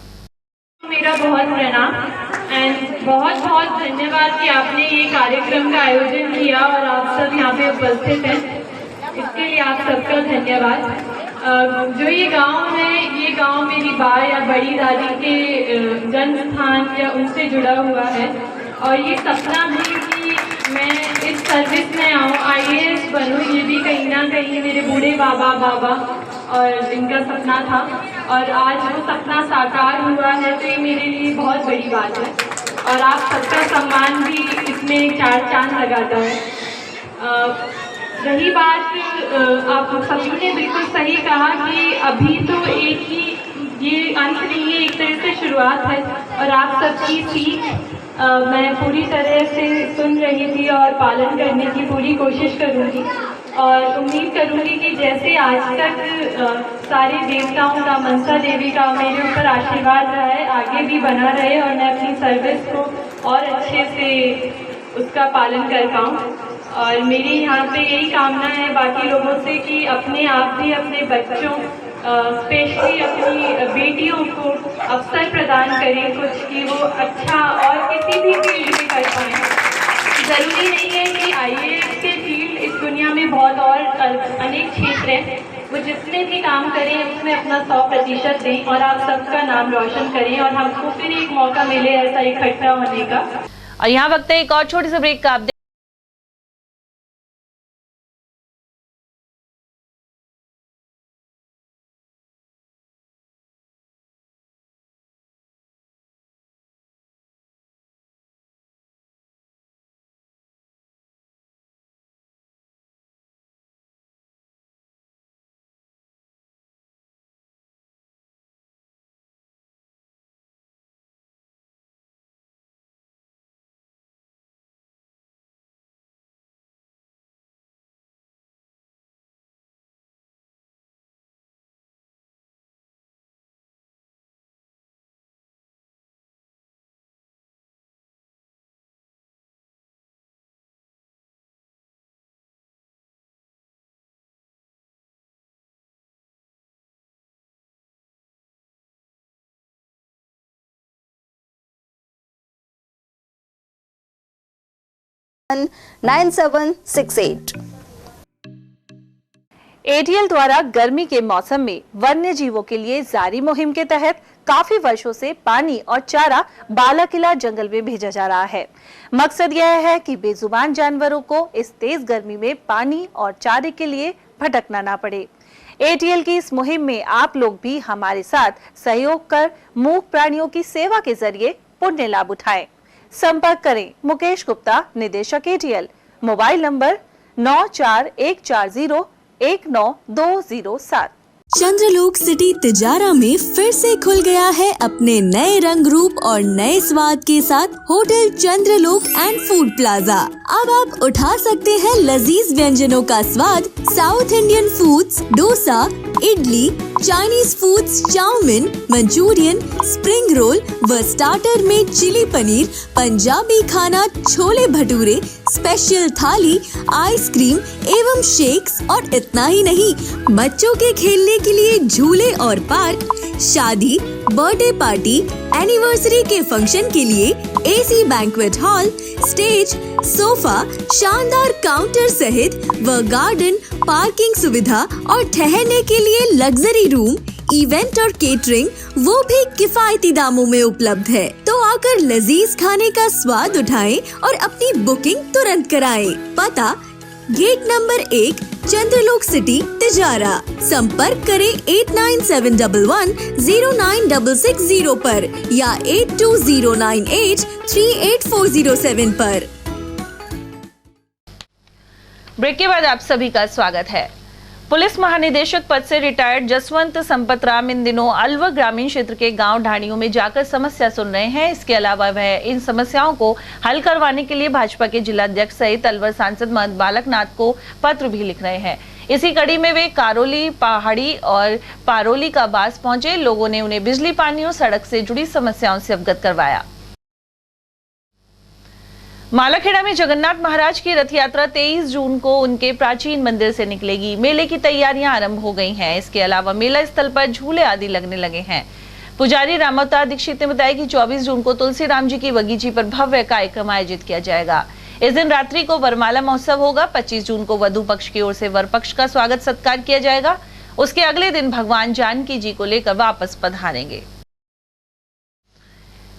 मेरा बहुत प्रणाम एंड बहुत बहुत धन्यवाद कि आपने ये कार्यक्रम का आयोजन किया और आप सब यहाँ पे उपस्थित हैं, इसके लिए आप सबका धन्यवाद। जो ये गांव है, ये गांव मेरी बा या बड़ी दादी के जन्म स्थान या उनसे जुड़ा हुआ है और ये सपना भी कि मैं इस सर्विस में आऊँ, IAS बनूँ, ये भी कहीं ना कहीं मेरे बूढ़े बाबा और इनका सपना था और आज वो सपना साकार हुआ है, तो ये मेरे लिए बहुत बड़ी बात है और आप सबका सम्मान भी इसमें 4 चांद लगाता है। रही बात, आप सभी ने बिल्कुल सही कहा कि अभी तो एक ही ये अंत नहीं है, एक तरह से शुरुआत है और आप सबकी सीख मैं पूरी तरह से सुन रही थी और पालन करने की पूरी कोशिश करूँगी और उम्मीद करूंगी कि जैसे आज तक सारे देवताओं का, मनसा देवी का मेरे ऊपर आशीर्वाद रहा है, आगे भी बना रहे और मैं अपनी सर्विस को और अच्छे से उसका पालन कर पाऊँ। और मेरी यहाँ पे यही कामना है बाकी लोगों से कि अपने आप भी अपने बच्चों, स्पेशली अपनी बेटियों को अवसर प्रदान करें कुछ, कि वो अच्छा और किसी भी फील्ड में कर पाएँ। ज़रूरी नहीं है कि IAS के फील्ड, इस दुनिया में बहुत और अनेक क्षेत्र हैं, वो जितने भी काम करें उसमें अपना 100% दें और आप सबका नाम रोशन करें और हमको फिर एक मौका मिले ऐसा इकट्ठा होने का। और यहाँ वक्त है एक और छोटी सी ब्रेक का। आप ATL द्वारा गर्मी के मौसम में वन्य जीवों के लिए जारी मुहिम के तहत काफी वर्षों से पानी और चारा बालाकिला जंगल में भेजा जा रहा है। मकसद यह है कि बेजुबान जानवरों को इस तेज गर्मी में पानी और चारे के लिए भटकना ना पड़े। ATL की इस मुहिम में आप लोग भी हमारे साथ सहयोग कर मूक प्राणियों की सेवा के जरिए पुण्य लाभ उठाएं। संपर्क करें मुकेश गुप्ता, निदेशक ATL, मोबाइल नंबर 9414019207। चंद्रलोक सिटी तिजारा में फिर से खुल गया है अपने नए रंग रूप और नए स्वाद के साथ hotel Chandralok and food plaza. अब आप उठा सकते हैं लजीज व्यंजनों का स्वाद। South Indian foods, dosa, idli, Chinese foods, chow mein, Manchurian, spring roll व स्टार्टर में चिली पनीर, पंजाबी खाना, छोले भटूरे, स्पेशल थाली, आइसक्रीम एवं शेक्स और इतना ही नहीं, बच्चों के खेलने के लिए झूले और पार्क, शादी, बर्थडे पार्टी, एनिवर्सरी के फंक्शन के लिए AC banquet hall, stage, sofa, शानदार काउंटर सहित व गार्डन, पार्किंग सुविधा और ठहरने के लिए लग्जरी रूम, इवेंट और केटरिंग वो भी किफायती दामों में उपलब्ध है। तो आकर लजीज खाने का स्वाद उठाएं और अपनी बुकिंग तुरंत कराएं। पता गेट नंबर 1, चंद्रलोक सिटी तिजारा। संपर्क करें 8971109660 पर या 8209838407 पर। ब्रेक के बाद आप सभी का स्वागत है। पुलिस महानिदेशक पद से रिटायर्ड जसवंत संपत राम इन दिनों अलवर ग्रामीण क्षेत्र के गांव ढाणियों में जाकर समस्या सुन रहे हैं। इसके अलावा वह इन समस्याओं को हल करवाने के लिए भाजपा के जिलाध्यक्ष सहित अलवर सांसद महंत बालकनाथ को पत्र भी लिख रहे हैं। इसी कड़ी में वे कारोली, पहाड़ी और पारोली का बास पहुंचे। लोगों ने उन्हें बिजली, पानी और सड़क से जुड़ी समस्याओं से अवगत करवाया। मालाखेड़ा में जगन्नाथ महाराज की रथ यात्रा 23 जून को उनके प्राचीन मंदिर से निकलेगी। मेले की तैयारियां आरंभ हो गई हैं। इसके अलावा मेला स्थल पर झूले आदि लगने लगे हैं। पुजारी रामावतार दीक्षित ने बताया कि 24 जून को तुलसी राम जी की बगीची पर भव्य कार्यक्रम आयोजित किया जाएगा। इस दिन रात्रि को वरमाला महोत्सव होगा। 25 जून को वधु पक्ष की ओर से वर पक्ष का स्वागत सत्कार किया जाएगा। उसके अगले दिन भगवान जानकी जी को लेकर वापस पधारेंगे।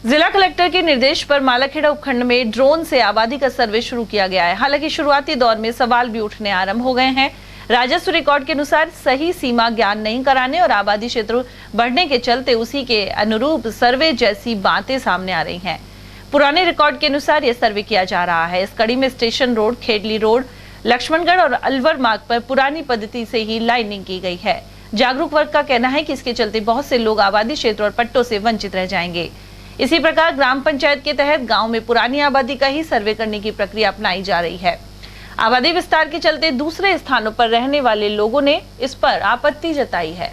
जिला कलेक्टर के निर्देश पर मालाखेड़ा उपखंड में ड्रोन से आबादी का सर्वे शुरू किया गया है। हालांकि शुरुआती दौर में सवाल भी उठने आरंभ हो गए हैं। राजस्व रिकॉर्ड के अनुसार सही सीमा ज्ञान नहीं कराने और आबादी क्षेत्र बढ़ने के चलते उसी के अनुरूप सर्वे जैसी बातें सामने आ रही हैं। पुराने रिकॉर्ड के अनुसार यह सर्वे किया जा रहा है। इस कड़ी में station road, Khedli road, Laxmangarh और अलवर मार्ग पर पुरानी पद्धति से ही लाइनिंग की गई है। जागरूक वर्ग का कहना है कि इसके चलते बहुत से लोग आबादी क्षेत्र और पट्टों से वंचित रह जाएंगे। इसी प्रकार ग्राम पंचायत के तहत गांव में पुरानी आबादी का ही सर्वे करने की प्रक्रिया अपनाई जा रही है। आबादी विस्तार के चलते दूसरे स्थानों पर रहने वाले लोगों ने इस पर आपत्ति जताई है।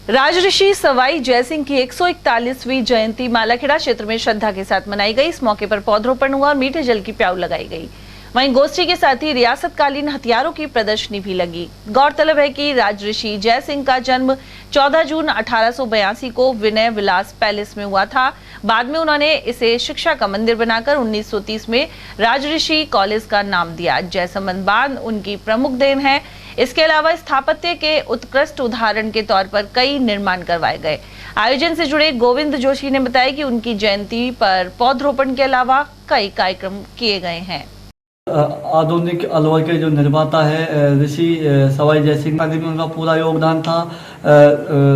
राजऋषि सवाई जयसिंह की 141वीं जयंती मालाखेड़ा क्षेत्र में श्रद्धा के साथ मनाई गई। इस मौके पर पौधरोपण हुआ और मीठे जल की प्याऊ लगाई गई। वहीं गोष्ठी के साथ ही रियासतकालीन हथियारों की प्रदर्शनी भी लगी। गौरतलब है कि राजऋषि जयसिंह का जन्म 14 जून 1882 को विनय विलास पैलेस में हुआ था। बाद में उन्होंने इसे शिक्षा का मंदिर बनाकर 1930 में राजऋषि कॉलेज का नाम दिया। जयसमंद बांध उनकी प्रमुख देन है। इसके अलावा स्थापत्य के उत्कृष्ट उदाहरण के तौर पर कई निर्माण करवाए गए। आयोजन से जुड़े गोविंद जोशी ने बताया कि उनकी जयंती पर पौधरोपण के अलावा कई कार्यक्रम किए गए हैं। आधुनिक अलवर के जो निर्माता है ऋषि सवाई जयसिंह आदि में उनका पूरा योगदान था।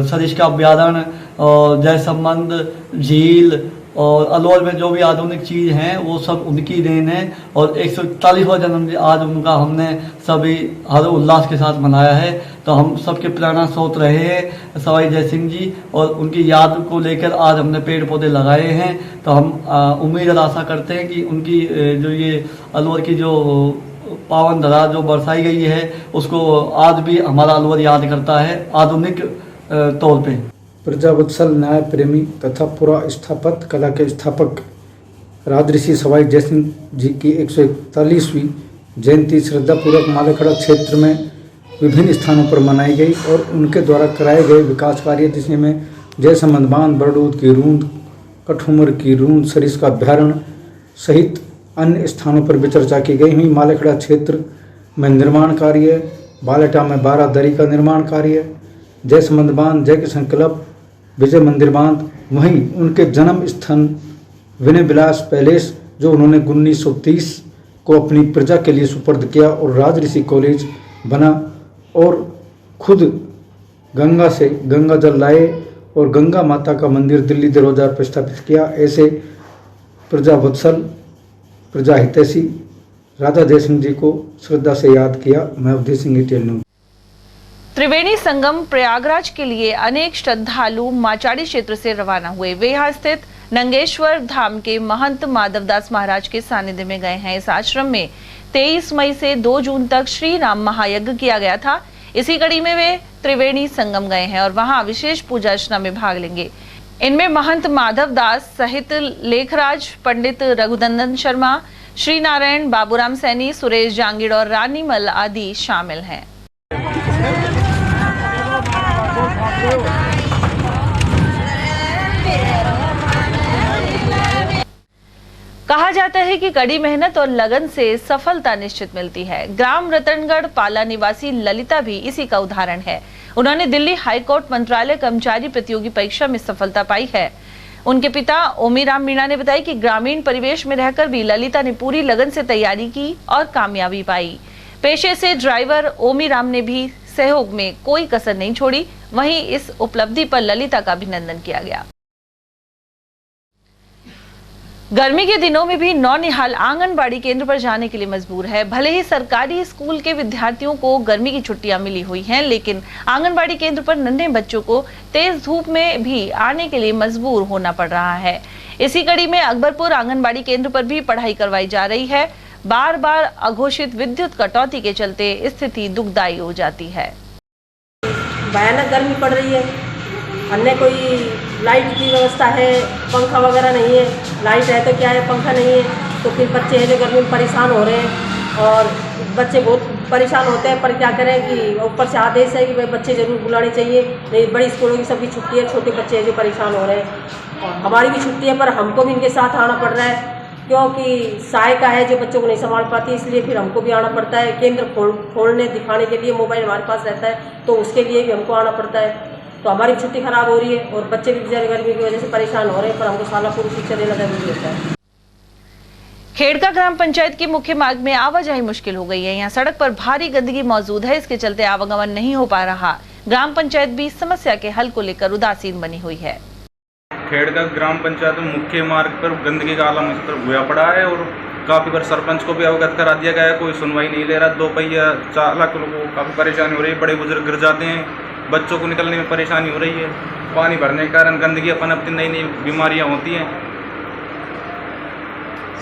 सरिश का अभ्यारण्य और जयसंबंध झील और अलवर में जो भी आधुनिक चीज़ हैं वो सब उनकी देन है। और 141वां जन्मदिन आज उनका हमने सभी हर उल्लास के साथ मनाया है। तो हम सबके प्रेरणा स्रोत रहे हैं सवाई जयसिंह जी और उनकी याद को लेकर आज हमने पेड़ पौधे लगाए हैं। तो हम उम्मीद और आशा करते हैं कि उनकी जो ये अलवर की जो पावन धरा जो बरसाई गई है उसको आज भी हमारा अलवर याद करता है आधुनिक तौर पे। प्रजावत्सल न्याय प्रेमी तथा पुरा स्थापत्य कला के स्थापक राजऋषि सवाई जयसिंह जी की 141वीं जयंती श्रद्धापूर्वक मालाखेड़ा क्षेत्र में विभिन्न स्थानों पर मनाई गई और उनके द्वारा कराए गए विकास कार्य जिसमें जयसमंद बांध, बरडूत की रूंद, कठुमर की रूंद, सरिस का अभ्यारण्य सहित अन्य स्थानों पर भी चर्चा की गई हुई। मालाखेड़ा क्षेत्र में निर्माण कार्य, बालेटा में 12 दरी का निर्माण कार्य, जयसमंद बांध, जय किशन क्लब, विजय मंदिर बांध, वहीं उनके जन्म स्थान विनय विलास पैलेस जो उन्होंने 1930 को अपनी प्रजा के लिए सुपर्द किया और राजऋषि कॉलेज बना और खुद गंगा से गंगा जल लाए और गंगा माता का मंदिर दिल्ली दरवाजा पर स्थापित किया। ऐसे प्रजावत्सल प्रजा हितैषी राजा जयसिंह जी को श्रद्धा से याद किया। मैं अवधि सिंह ETL न्यूज़। त्रिवेणी संगम प्रयागराज के लिए अनेक श्रद्धालु माचाड़ी क्षेत्र से रवाना हुए। वे यहाँ स्थित नंगेश्वर धाम के महंत माधवदास महाराज के सानिध्य में गए हैं। इस आश्रम में 23 मई से 2 जून तक श्री राम महायज्ञ किया गया था। इसी कड़ी में वे त्रिवेणी संगम गए हैं और वहां विशेष पूजा अर्चना में भाग लेंगे। इनमें महंत माधवदास सहित लेखराज, पंडित रघुनंदन शर्मा, श्री नारायण, बाबूराम सैनी, सुरेश जांगीड़ और रानी मल आदि शामिल हैं। कहा जाता है कि कड़ी मेहनत और लगन से सफलता निश्चित मिलती है। ग्राम रतनगढ़ पाला निवासी ललिता भी इसी का उदाहरण है। उन्होंने दिल्ली हाईकोर्ट मंत्रालय कर्मचारी प्रतियोगी परीक्षा में सफलता पाई है। उनके पिता ओमीराम मीणा ने बताया कि ग्रामीण परिवेश में रहकर भी ललिता ने पूरी लगन से तैयारी की और कामयाबी पाई। पेशे से ड्राइवर ओमीराम ने भी सहयोग में कोई कसर नहीं छोड़ी। वहीं इस उपलब्धि पर ललिता का अभिनंदन किया गया। गर्मी के दिनों में भी नौनिहाल आंगनबाड़ी केंद्र पर जाने के लिए मजबूर है। भले ही सरकारी स्कूल के विद्यार्थियों को गर्मी की छुट्टियां मिली हुई हैं, लेकिन आंगनबाड़ी केंद्र पर नन्हे बच्चों को तेज धूप में भी आने के लिए मजबूर होना पड़ रहा है। इसी कड़ी में अकबरपुर आंगनबाड़ी केंद्र पर भी पढ़ाई करवाई जा रही है। बार बार अघोषित विद्युत कटौती के चलते स्थिति दुखदायी हो जाती है। भयानक गर्मी पड़ रही है। अन्य कोई लाइट की व्यवस्था है, पंखा वगैरह नहीं है। लाइट है तो क्या है, पंखा नहीं है, तो फिर बच्चे हैं जो गर्मी में परेशान हो रहे हैं और बच्चे बहुत परेशान होते हैं। पर क्या करें कि ऊपर से आदेश है कि भाई बच्चे ज़रूर बुलाने चाहिए, नहीं बड़ी स्कूलों की सबकी छुट्टी है, छोटे बच्चे हैं जो परेशान हो रहे हैं और हमारी भी छुट्टी है, पर हमको भी इनके साथ आना पड़ रहा है क्योंकि सहायिका है जो बच्चों को नहीं संभाल पाती, इसलिए फिर हमको भी आना पड़ता है। केंद्र खोलने दिखाने के लिए मोबाइल हमारे पास रहता है तो उसके लिए भी हमको आना पड़ता है। तो हमारी छुट्टी खराब हो रही है और बच्चे भी बेचारे गर्मी की वजह से परेशान हो रहे हैं, पर हमको साला पूरी शिक्षा देना जरूरी होता है। खेड़का ग्राम पंचायत के मुख्य मार्ग में आवाजाही मुश्किल हो गई है। यहाँ सड़क पर भारी गंदगी मौजूद है, इसके चलते आवागमन नहीं हो पा रहा। ग्राम पंचायत भी समस्या के हल को लेकर उदासीन बनी हुई है। खेड़का ग्राम पंचायत में मुख्य मार्ग पर गंदगी का आलम हुआ पड़ा है और काफ़ी बार सरपंच को भी अवगत करा दिया गया है, कोई सुनवाई नहीं ले रहा। 2 पहिया चालक लोगों को काफ़ी परेशानी हो रही है, बड़े बुजुर्ग गिर जाते हैं, बच्चों को निकलने में परेशानी हो रही है। पानी भरने के कारण गंदगी पनपती, नई नई बीमारियां होती हैं।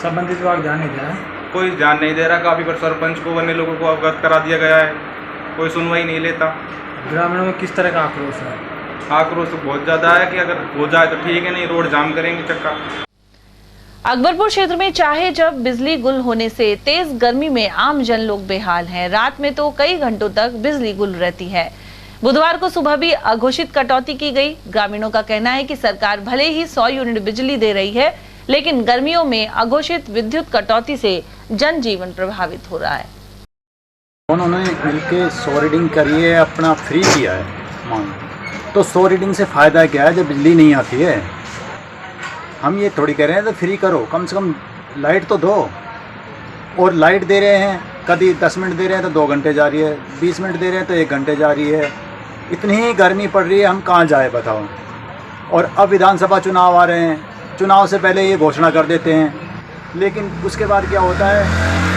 संबंधित विभाग ध्यान नहीं दे रहा है। कोई ध्यान नहीं दे रहा। काफ़ी बार सरपंच को अन्य लोगों को अवगत करा दिया गया है, कोई सुनवाई नहीं लेता। ग्रामीणों में किस तरह का आक्रोश है? आक्रोश तो बहुत ज़्यादा है कि अगर हो जाए तो ठीक है, नहीं रोड जाम करेंगे चक्का। अकबरपुर क्षेत्र में चाहे जब बिजली गुल होने से तेज गर्मी में आम जन लोग बेहाल हैं। रात में तो कई घंटों तक बिजली गुल रहती है। बुधवार को सुबह भी अघोषित कटौती की गई। ग्रामीणों का कहना है कि सरकार भले ही 100 यूनिट बिजली दे रही है, लेकिन गर्मियों में अघोषित विद्युत कटौती से जनजीवन प्रभावित हो रहा है। उन्होंने मिलके 100 रीडिंग करी है, अपना फ्री किया है मांग, तो 100 रीडिंग से फायदा क्या है जब बिजली नहीं आती है। हम ये थोड़ी कह रहे हैं तो फ्री करो, कम से कम लाइट तो दो। और लाइट दे रहे हैं, कभी 10 मिनट दे रहे हैं तो 2 घंटे जा रही है, 20 मिनट दे रहे हैं तो 1 घंटे जा रही है। इतनी ही गर्मी पड़ रही है, हम कहाँ जाए बताओ। और अब विधानसभा चुनाव आ रहे हैं, चुनाव से पहले ये घोषणा कर देते हैं, लेकिन उसके बाद क्या होता है,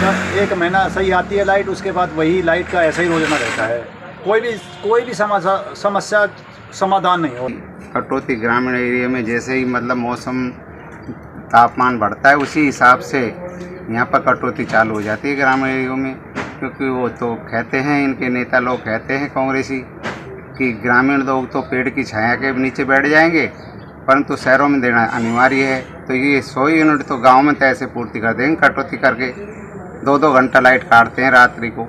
जब 1 महीना सही आती है लाइट, उसके बाद वही लाइट का ऐसा ही रोजना रहता है। कोई भी समस्या समाधान नहीं हो। कटौती ग्रामीण एरिया में जैसे ही मतलब मौसम तापमान बढ़ता है, उसी हिसाब से यहाँ पर कटौती चालू हो जाती है ग्रामीण एरिया में। क्योंकि वो तो कहते हैं, इनके नेता लोग कहते हैं कांग्रेसी, कि ग्रामीण लोग तो पेड़ की छाया के नीचे बैठ जाएंगे, परंतु शहरों में देना अनिवार्य है। तो ये 100 यूनिट तो गाँव में तो ऐसे पूर्ति कर देंगे कटौती करके। 2-2 घंटा लाइट काटते हैं रात्रि को।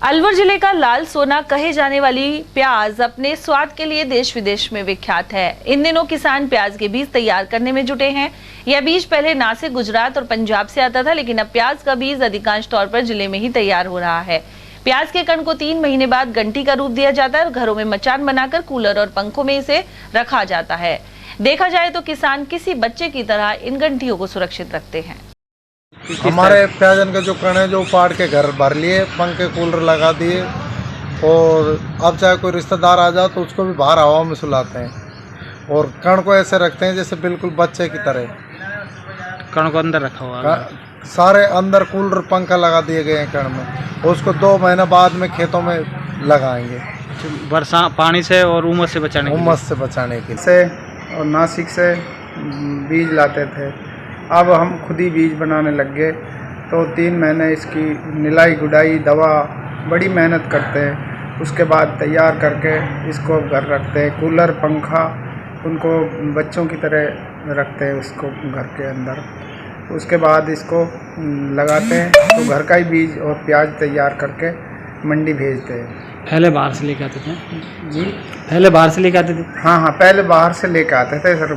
अलवर जिले का लाल सोना कहे जाने वाली प्याज अपने स्वाद के लिए देश विदेश में विख्यात है। इन दिनों किसान प्याज के बीज तैयार करने में जुटे हैं। यह बीज पहले नासिक, गुजरात और पंजाब से आता था, लेकिन अब प्याज का बीज अधिकांश तौर पर जिले में ही तैयार हो रहा है। प्याज के कण को 3 महीने बाद गंटी का रूप दिया जाता है और घरों में मचान बनाकर कूलर और पंखों में इसे रखा जाता है। देखा जाए तो किसान किसी बच्चे की तरह इन गंटियों को सुरक्षित रखते हैं। हमारे प्याजन के जो कण है जो पाड़ के घर भर लिए, पंखे कूलर लगा दिए, और अब चाहे कोई रिश्तेदार आ जाओ तो उसको भी बाहर हवा में सुलाते हैं। और कण को ऐसे रखते हैं जैसे बिल्कुल बच्चे की तरह। कण को अंदर रखा हुआ है, सारे अंदर कूलर पंखा लगा दिए गए हैं कण में। और उसको 2 महीने बाद में खेतों में लगाएंगे, वर्षा पानी से और उमस से बचाने के लिए। और नासिक से बीज लाते थे, अब हम खुद ही बीज बनाने लग गए। तो 3 महीने इसकी निलाई गुड़ाई दवा बड़ी मेहनत करते हैं। उसके बाद तैयार करके इसको घर रखते हैं, कूलर पंखा उनको बच्चों की तरह रखते हैं उसको घर के अंदर। उसके बाद इसको लगाते हैं तो घर का ही बीज और प्याज तैयार करके मंडी भेजते हैं। पहले बाहर से लेके आते थे जी? पहले बाहर से लेके आते थे? हाँ, पहले बाहर से लेके आते थे सर।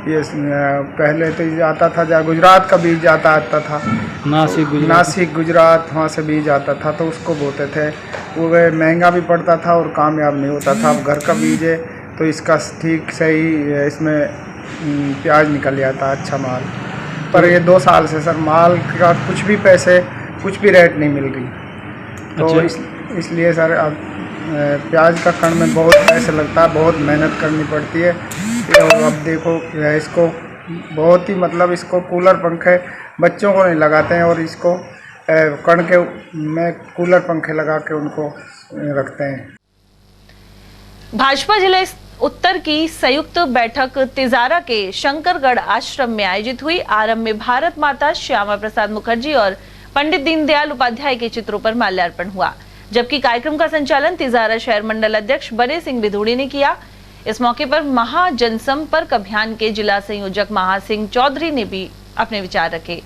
ये पहले तो आता था, जहाँ गुजरात का बीज आता था, नासिक गुजरात, वहाँ से बीज आता था, तो उसको बोते थे। वो महंगा भी पड़ता था और कामयाब नहीं होता था। अब घर का बीज है तो इसका ठीक सही इसमें प्याज निकल जाता, अच्छा माल। पर ये 2 साल से सर माल का कुछ भी पैसे, कुछ भी रेट नहीं मिल रही। तो इसलिए सर अब प्याज का कण में बहुत पैसे लगता है, बहुत मेहनत करनी पड़ती है। और अब देखो इसको बहुत ही मतलब इसको कूलर पंखे बच्चों को नहीं लगाते हैं, और इसको कण के में कूलर पंखे लगा के उनको रखते हैं। भाजपा जिला उत्तर की संयुक्त बैठक तिजारा के शंकरगढ़ आश्रम में आयोजित हुई। आरंभ में भारत माता श्यामा प्रसाद मुखर्जी और पंडित दीनदयाल उपाध्याय के चित्रों पर माल्यार्पण हुआ, जबकि कार्यक्रम का संचालन तिजारा शहर मंडल अध्यक्ष बने सिंह बिधूड़ी ने किया। इस मौके पर महाजनसंपर्क अभियान के जिला संयोजक महासिंह चौधरी ने भी अपने विचार रखे।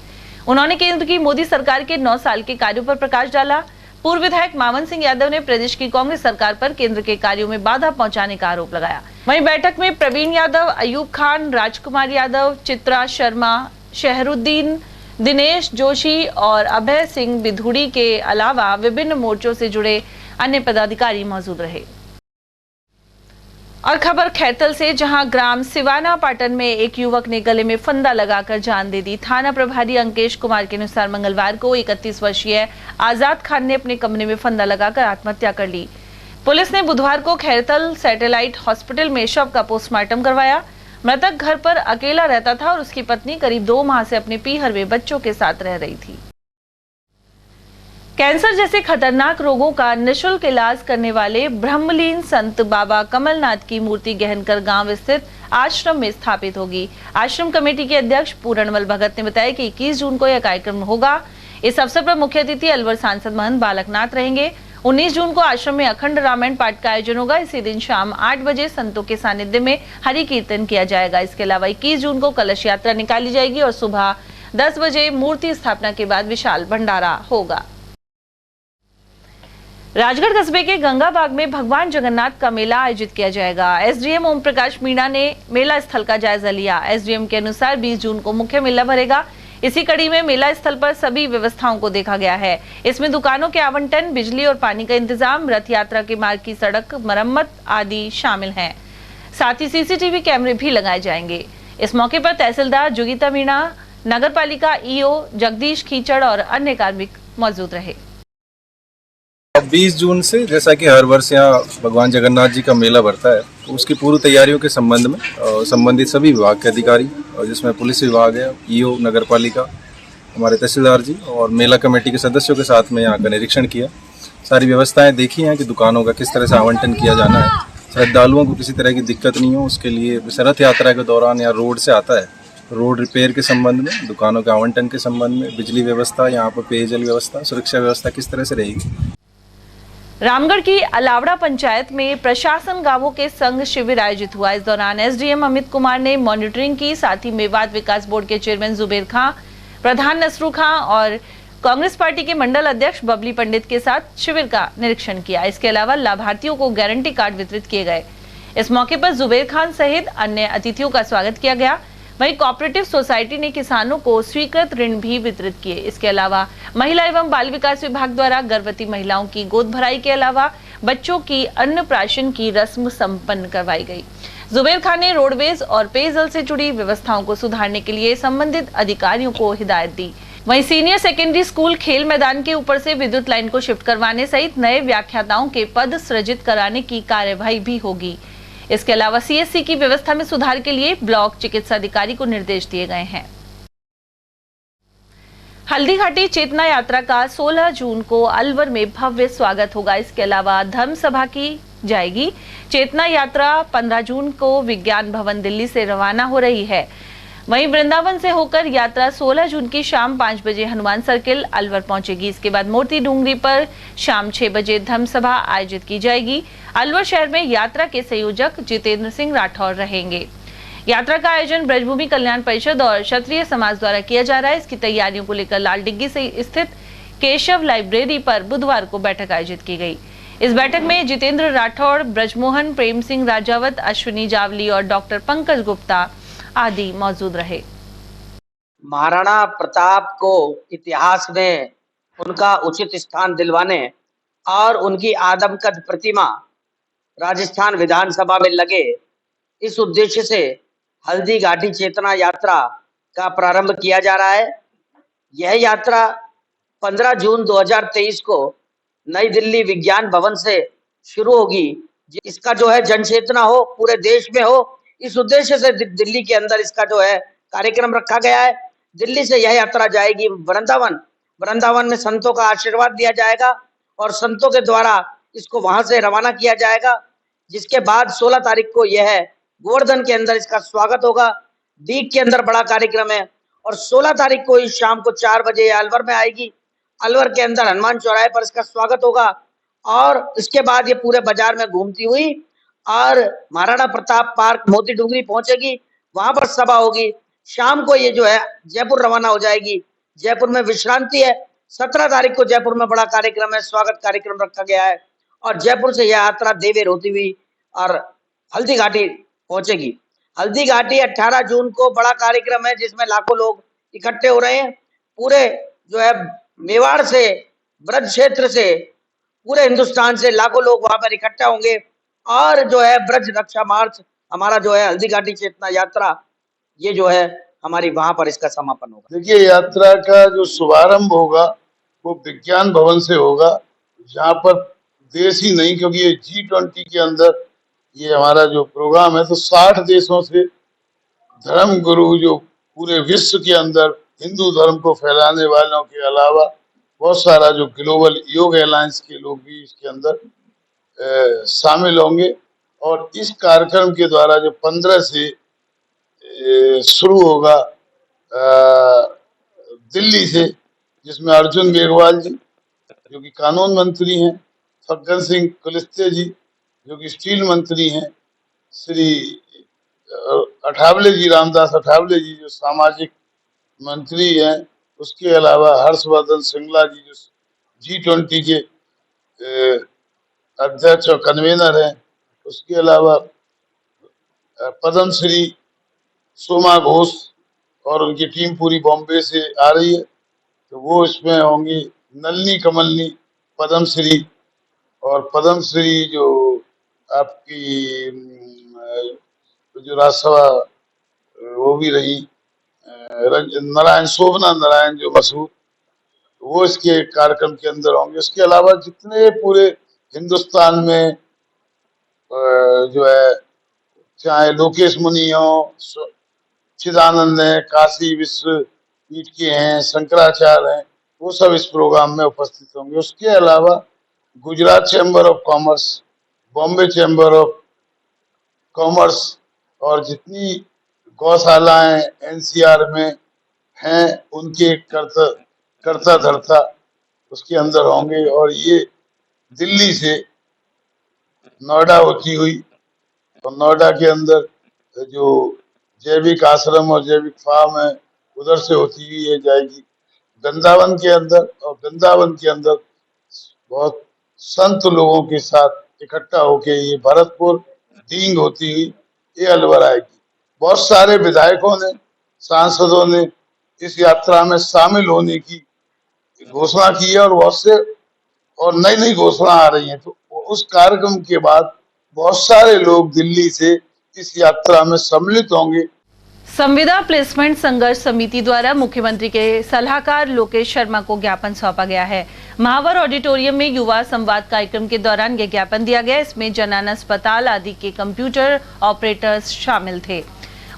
उन्होंने केंद्र की मोदी सरकार के 9 साल के कार्यों पर प्रकाश डाला। पूर्व विधायक मामन सिंह यादव ने प्रदेश की कांग्रेस सरकार पर केंद्र के कार्यों में बाधा पहुंचाने का आरोप लगाया। वहीं बैठक में प्रवीण यादव, अयूब खान, राजकुमार यादव, चित्रा शर्मा, शहरुद्दीन, दिनेश जोशी और अभय सिंह बिधूड़ी के अलावा विभिन्न मोर्चों से जुड़े अन्य पदाधिकारी मौजूद रहे। और खबर खैतल से, जहां ग्राम सिवाना पाटन में एक युवक ने गले में फंदा लगाकर जान दे दी। थाना प्रभारी अंकेश कुमार के अनुसार मंगलवार को 31 वर्षीय आजाद खान ने अपने कमरे में फंदा लगाकर आत्महत्या कर ली। पुलिस ने बुधवार को खैतल सैटेलाइट हॉस्पिटल में शव का पोस्टमार्टम करवाया। मृतक घर पर अकेला रहता था और उसकी पत्नी करीब 2 माह से अपने पीहर में बच्चों के साथ रह रही थी। कैंसर जैसे खतरनाक रोगों का निःशुल्क इलाज करने वाले ब्रह्मलीन संत बाबा कमलनाथ की मूर्ति गहनकर गांव स्थित आश्रम में स्थापित होगी। आश्रम कमेटी के अध्यक्ष पूरणमल भगत ने बताया कि 21 जून को यह कार्यक्रम होगा। इस अवसर पर मुख्य अतिथि अलवर सांसद महंत बालकनाथ रहेंगे। 19 जून को आश्रम में अखंड रामायण पाठ का आयोजन होगा। इसी दिन शाम 8 बजे संतों के सानिध्य में हरि कीर्तन किया जाएगा। इसके अलावा 21 जून को कलश यात्रा निकाली जाएगी और सुबह 10 बजे मूर्ति स्थापना के बाद विशाल भंडारा होगा। राजगढ़ कस्बे के गंगा बाग में भगवान जगन्नाथ का मेला आयोजित किया जाएगा। एसडीएम ओम प्रकाश मीणा ने मेला स्थल का जायजा लिया। एसडीएम के अनुसार 20 जून को मुख्य मेला भरेगा। इसी कड़ी में मेला स्थल पर सभी व्यवस्थाओं को देखा गया है। इसमें दुकानों के आवंटन, बिजली और पानी का इंतजाम, रथ यात्रा के मार्ग की सड़क मरम्मत आदि शामिल हैं। साथ ही सीसीटीवी कैमरे भी लगाए जाएंगे। इस मौके पर तहसीलदार जोगिता मीणा, नगर पालिका ईओ जगदीश खीचड़ और अन्य कार्मिक मौजूद रहे। 20 जून से जैसा कि हर वर्ष यहाँ भगवान जगन्नाथ जी का मेला बढ़ता है, तो उसकी पूर्व तैयारियों के संबंध में संबंधित सभी विभाग के अधिकारी और जिसमें पुलिस विभाग है, ईओ, नगर पालिका, हमारे तहसीलदार जी और मेला कमेटी के सदस्यों के साथ में यहाँ का निरीक्षण किया। सारी व्यवस्थाएं देखी हैं कि दुकानों का किस तरह से आवंटन किया जाना है, श्रद्धालुओं को किसी तरह की दिक्कत नहीं हो उसके लिए। रथ यात्रा के दौरान यहाँ रोड से आता है, रोड रिपेयर के संबंध में, दुकानों के आवंटन के संबंध में, बिजली व्यवस्था, यहाँ पर पेयजल व्यवस्था, सुरक्षा व्यवस्था किस तरह से रहेगी। रामगढ़ की अलावड़ा पंचायत में प्रशासन गांवों के संग शिविर आयोजित हुआ। इस दौरान एसडीएम अमित कुमार ने मॉनिटरिंग की। साथ ही मेवात विकास बोर्ड के चेयरमैन जुबेर खां, प्रधान नसरू खां और कांग्रेस पार्टी के मंडल अध्यक्ष बबली पंडित के साथ शिविर का निरीक्षण किया। इसके अलावा लाभार्थियों को गारंटी कार्ड वितरित किए गए। इस मौके पर जुबेर खान सहित अन्य अतिथियों का स्वागत किया गया। वहीं कोऑपरेटिव सोसाइटी ने किसानों को स्वीकृत ऋण भी वितरित किए। इसके अलावा महिला एवं बाल विकास विभाग द्वारा गर्भवती महिलाओं की गोद भराई के अलावा बच्चों की अन्नप्राशन की रस्म संपन्न करवाई गई। जुबेर खान ने रोडवेज और पेयजल से जुड़ी व्यवस्थाओं को सुधारने के लिए संबंधित अधिकारियों को हिदायत दी। वहीं सीनियर सेकेंडरी स्कूल खेल मैदान के ऊपर से विद्युत लाइन को शिफ्ट करवाने सहित नए व्याख्याताओं के पद सृजित कराने की कार्यवाही भी होगी। इसके अलावा सीएससी की व्यवस्था में सुधार के लिए ब्लॉक चिकित्सा अधिकारी को निर्देश दिए गए हैं। हल्दीघाटी चेतना यात्रा का 16 जून को अलवर में भव्य स्वागत होगा। इसके अलावा धर्म सभा की जाएगी। चेतना यात्रा 15 जून को विज्ञान भवन दिल्ली से रवाना हो रही है। वहीं वृंदावन से होकर यात्रा 16 जून की शाम 5 बजे हनुमान सर्किल अलवर पहुंचेगी। इसके बाद मूर्ति डूंगरी पर शाम 6 बजे धर्म सभा आयोजित की जाएगी। अलवर शहर में यात्रा के संयोजक जितेंद्र सिंह राठौर रहेंगे। यात्रा का आयोजन ब्रजभूमि कल्याण परिषद और क्षत्रिय समाज द्वारा किया जा रहा है। इसकी तैयारियों को लेकर लाल डिग्गी से स्थित केशव लाइब्रेरी पर बुधवार को बैठक आयोजित की गई। इस बैठक में जितेंद्र राठौड़, ब्रजमोहन, प्रेम सिंह राजावत, अश्विनी जावली और डॉक्टर पंकज गुप्ता आदि मौजूद रहे। महाराणा प्रताप को इतिहास में उनका उचित स्थान दिलवाने और उनकी आदमकद प्रतिमा राजस्थान विधानसभा में लगे, इस उद्देश्य से हल्दीघाटी चेतना यात्रा का प्रारंभ किया जा रहा है। यह यात्रा 15 जून 2023 को नई दिल्ली विज्ञान भवन से शुरू होगी। इसका जो है जन चेतना हो, पूरे देश में हो, इस उद्देश्य से दिल्ली के अंदर इसका जो है कार्यक्रम रखा गया है। दिल्ली से यह यात्रा जाएगी वृंदावन। वृंदावन में संतों का आशीर्वाद दिया जाएगा और संतों के द्वारा इसको वहां से रवाना किया जाएगा, जिसके बाद 16 तारीख को यह गोवर्धन के अंदर इसका स्वागत होगा। दीग के अंदर बड़ा कार्यक्रम है और 16 तारीख को इस शाम को 4 बजे अलवर में आएगी। अलवर के अंदर हनुमान चौराहे पर इसका स्वागत होगा और इसके बाद ये पूरे बाजार में घूमती हुई और महाराणा प्रताप पार्क मोती डूंगरी पहुंचेगी, वहां पर सभा होगी। शाम को ये जो है जयपुर रवाना हो जाएगी। जयपुर में विश्रांति है। 17 तारीख को जयपुर में बड़ा कार्यक्रम है, स्वागत कार्यक्रम रखा गया है और जयपुर से यह यात्रा देवेर होती हुई और हल्दीघाटी पहुंचेगी। हल्दीघाटी 18 जून को बड़ा कार्यक्रम है जिसमें लाखों लोग इकट्ठे हो रहे हैं। पूरे जो है मेवाड़ से, ब्रज क्षेत्र से, पूरे हिंदुस्तान से लाखों लोग वहां पर इकट्ठा होंगे और जो है ब्रज रक्षा मार्च हमारा जो है हल्दीघाटी चेतना यात्रा, ये जो है हमारी वहां पर इसका समापन होगा। देखिए, यात्रा का जो शुभारंभ होगा वो विज्ञान भवन से होगा, जहाँ पर देश ही नहीं, क्योंकि ये G20 के अंदर ये हमारा जो प्रोग्राम है, तो 60 देशों से धर्म गुरु जो पूरे विश्व के अंदर हिंदू धर्म को फैलाने वालों के अलावा बहुत सारा जो ग्लोबल योग अलायंस के लोग भी इसके अंदर शामिल होंगे। और इस कार्यक्रम के द्वारा जो 15 से शुरू होगा दिल्ली से, जिसमें अर्जुन मेघवाल जी जो कि कानून मंत्री हैं, फग्गन सिंह कुलस्ते जी जो कि स्टील मंत्री हैं, श्री अठावले जी, रामदास अठावले जी जो सामाजिक मंत्री हैं, उसके अलावा हर्षवर्धन श्रृंगला जी जो G20 के अध्यक्ष और कन्वेनर हैं, उसके अलावा पद्मश्री सोमा घोष और उनकी टीम पूरी बॉम्बे से आ रही है, तो वो इसमें होंगी। नलिनी कमलनी पद्मश्री, और पद्मश्री जो आपकी जो राज्यसभा वो भी रही नारायण, शोभना नारायण जो मशहूर, वो इसके कार्यक्रम के अंदर होंगे। इसके अलावा जितने पूरे हिंदुस्तान में जो है, चाहे लोकेश मुनि हो, चिदानंद है, काशी विश्वपीठ के हैं, शंकराचार्य हैं, वो सब इस प्रोग्राम में उपस्थित होंगे। उसके अलावा Gujarat chamber of commerce, Bombay chamber of commerce और जितनी गौशालाएं NCR में हैं, उनके कर्ता धर्ता उसके अंदर होंगे। और ये दिल्ली से नोएडा होती हुई, और नोएडा के अंदर जो जैविक आश्रम और जैविक फार्म है, उधर से होती हुई ये जाएगी वृंदावन के अंदर, और वृंदावन के अंदर बहुत संत लोगों के साथ इकट्ठा होके ये भरतपुर डींग होती हुई ये अलवर आएगी। बहुत सारे विधायकों ने, सांसदों ने इस यात्रा में शामिल होने की घोषणा की है, और बहुत से और नई नई घोषणा आ रही हैं। तो उस कार्यक्रम के बाद बहुत सारे लोग दिल्ली से इस यात्रा में सम्मिलित होंगे। संविदा प्लेसमेंट संघर्ष समिति द्वारा मुख्यमंत्री के सलाहकार लोकेश शर्मा को ज्ञापन सौंपा गया है। महावर ऑडिटोरियम में युवा संवाद कार्यक्रम के दौरान यह ज्ञापन दिया गया। इसमें जनन अस्पताल आदि के कंप्यूटर ऑपरेटर्स शामिल थे।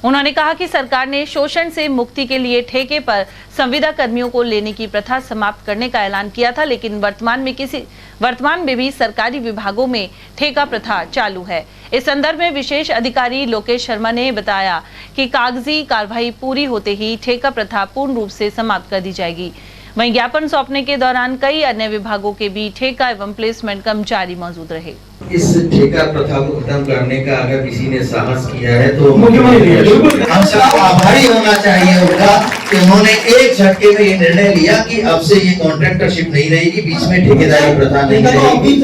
उन्होंने कहा कि सरकार ने शोषण से मुक्ति के लिए ठेके पर संविदा कर्मियों को लेने की प्रथा समाप्त करने का ऐलान किया था, लेकिन वर्तमान में भी सरकारी विभागों में ठेका प्रथा चालू है। इस संदर्भ में विशेष अधिकारी लोकेश शर्मा ने बताया कि कागजी कार्रवाई पूरी होते ही ठेका प्रथा पूर्ण रूप से समाप्त कर दी जाएगी। वहीं ज्ञापन सौंपने के दौरान कई अन्य विभागों के भी ठेका एवं प्लेसमेंट कर्मचारी मौजूद रहे। इस ठेका प्रथा को खत्म करने का अगर किसी ने साहस किया है तो हम सबको आभारी होना चाहिए उनका कि उन्होंने एक झटके में ये निर्णय लिया कि अब से ये कॉन्ट्रैक्टरशिप नहीं रहेगी, बीच में ठेकेदारी प्रथा नहीं रहेगी।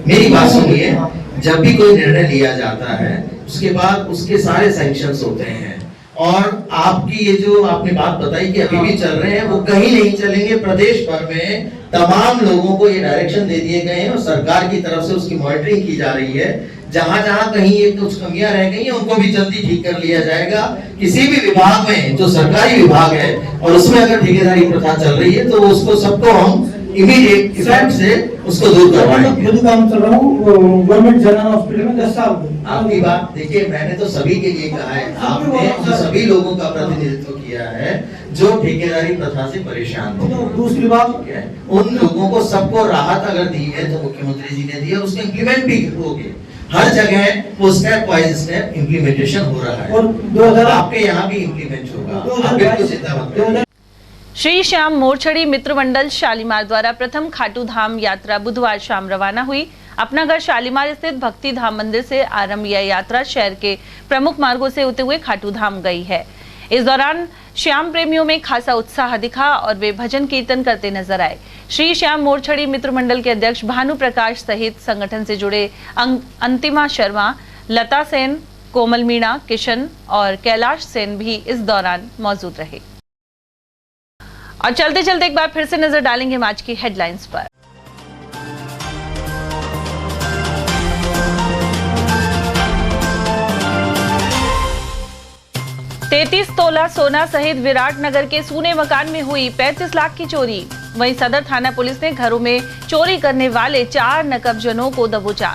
मेरी बात सुनिए, जब भी कोई निर्णय लिया जाता है उसके बाद उसके सारे सैंक्शंस होते हैं, और आपकी ये जो आपने बात बताई कि अभी भी चल रहे हैं, वो कहीं नहीं चलेंगे। प्रदेश भर में तमाम लोगों को ये डायरेक्शन दे दिए गए हैं और सरकार की तरफ से उसकी मॉनिटरिंग की जा रही है। जहां जहां कहीं ये कुछ कमियां रह गई हैं उनको भी जल्दी ठीक कर लिया जाएगा। किसी भी विभाग में जो सरकारी विभाग है और उसमें अगर ठेकेदारी प्रथा चल रही है तो उसको सबको हम इमीडिएट इफेक्ट से उसको दूर करवाएंगे। खुद काम कर रहा हूँ गवर्नमेंट जनरल हॉस्पिटल में 10 साल। आपकी बात देखिए, मैंने तो सभी के लिए कहा है, आपने सभी लोगों का प्रतिनिधित्व किया है जो ठेकेदारी प्रथा से परेशान थे। दूसरी बात, उन लोगों को सबको राहत अगर दी है तो मुख्यमंत्री जी ने दी है, उसको इम्प्लीमेंट भी होगी। हर जगह वो स्टेप बाय स्टेप इम्प्लीमेंटेशन हो रहा है और 2000 आपके यहाँ भी इम्प्लीमेंट होगा, आप बिल्कुल चिंता मत करिए। श्री श्याम मोरछड़ी मित्र मंडल शालीमार द्वारा प्रथम खाटू धाम यात्रा बुधवार शाम रवाना हुई। अपना घर शालीमार स्थित भक्ति धाम मंदिर से आरंभ यह यात्रा शहर के प्रमुख मार्गों से होते हुए खाटू धाम गई है। इस दौरान श्याम प्रेमियों में खासा उत्साह दिखा और वे भजन कीर्तन करते नजर आए। श्री श्याम मोरछड़ी मित्र मंडल के अध्यक्ष भानु प्रकाश सहित संगठन से जुड़े अंतिमा शर्मा, लता सेन, कोमल मीणा, किशन और कैलाश सेन भी इस दौरान मौजूद रहे। और चलते चलते एक बार फिर से नजर डालेंगे आज की हेडलाइंस पर। तैतीस तोला सोना सहित विराटनगर के सूने मकान में हुई 35 लाख की चोरी। वहीं सदर थाना पुलिस ने घरों में चोरी करने वाले 4 नकबजनों को दबोचा।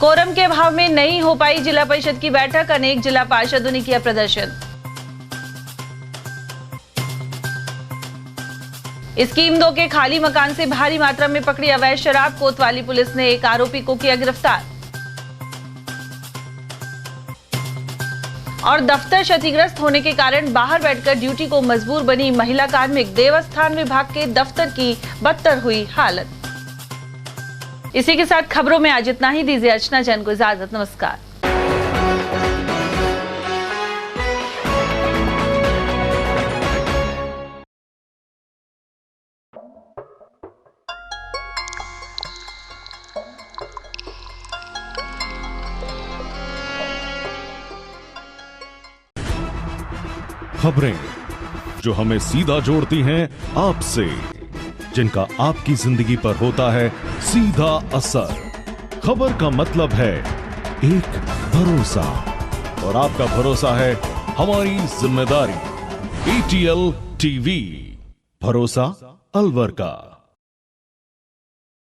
कोरम के अभाव में नहीं हो पाई जिला परिषद की बैठक, अनेक जिला पार्षदों ने किया प्रदर्शन। स्कीम 2 के खाली मकान से भारी मात्रा में पकड़ी अवैध शराब। कोतवाली पुलिस ने एक आरोपी को किया गिरफ्तार। और दफ्तर क्षतिग्रस्त होने के कारण बाहर बैठकर ड्यूटी को मजबूर बनी महिला कार्मिक। देवस्थान विभाग के दफ्तर की बदतर हुई हालत। इसी के साथ खबरों में आज इतना ही। दीजिए अर्चना जैन को इजाजत। नमस्कार। खबरें जो हमें सीधा जोड़ती हैं आपसे, जिनका आपकी जिंदगी पर होता है सीधा असर। खबर का मतलब है एक भरोसा, और आपका भरोसा है हमारी जिम्मेदारी। ATL TV, भरोसा अलवर का।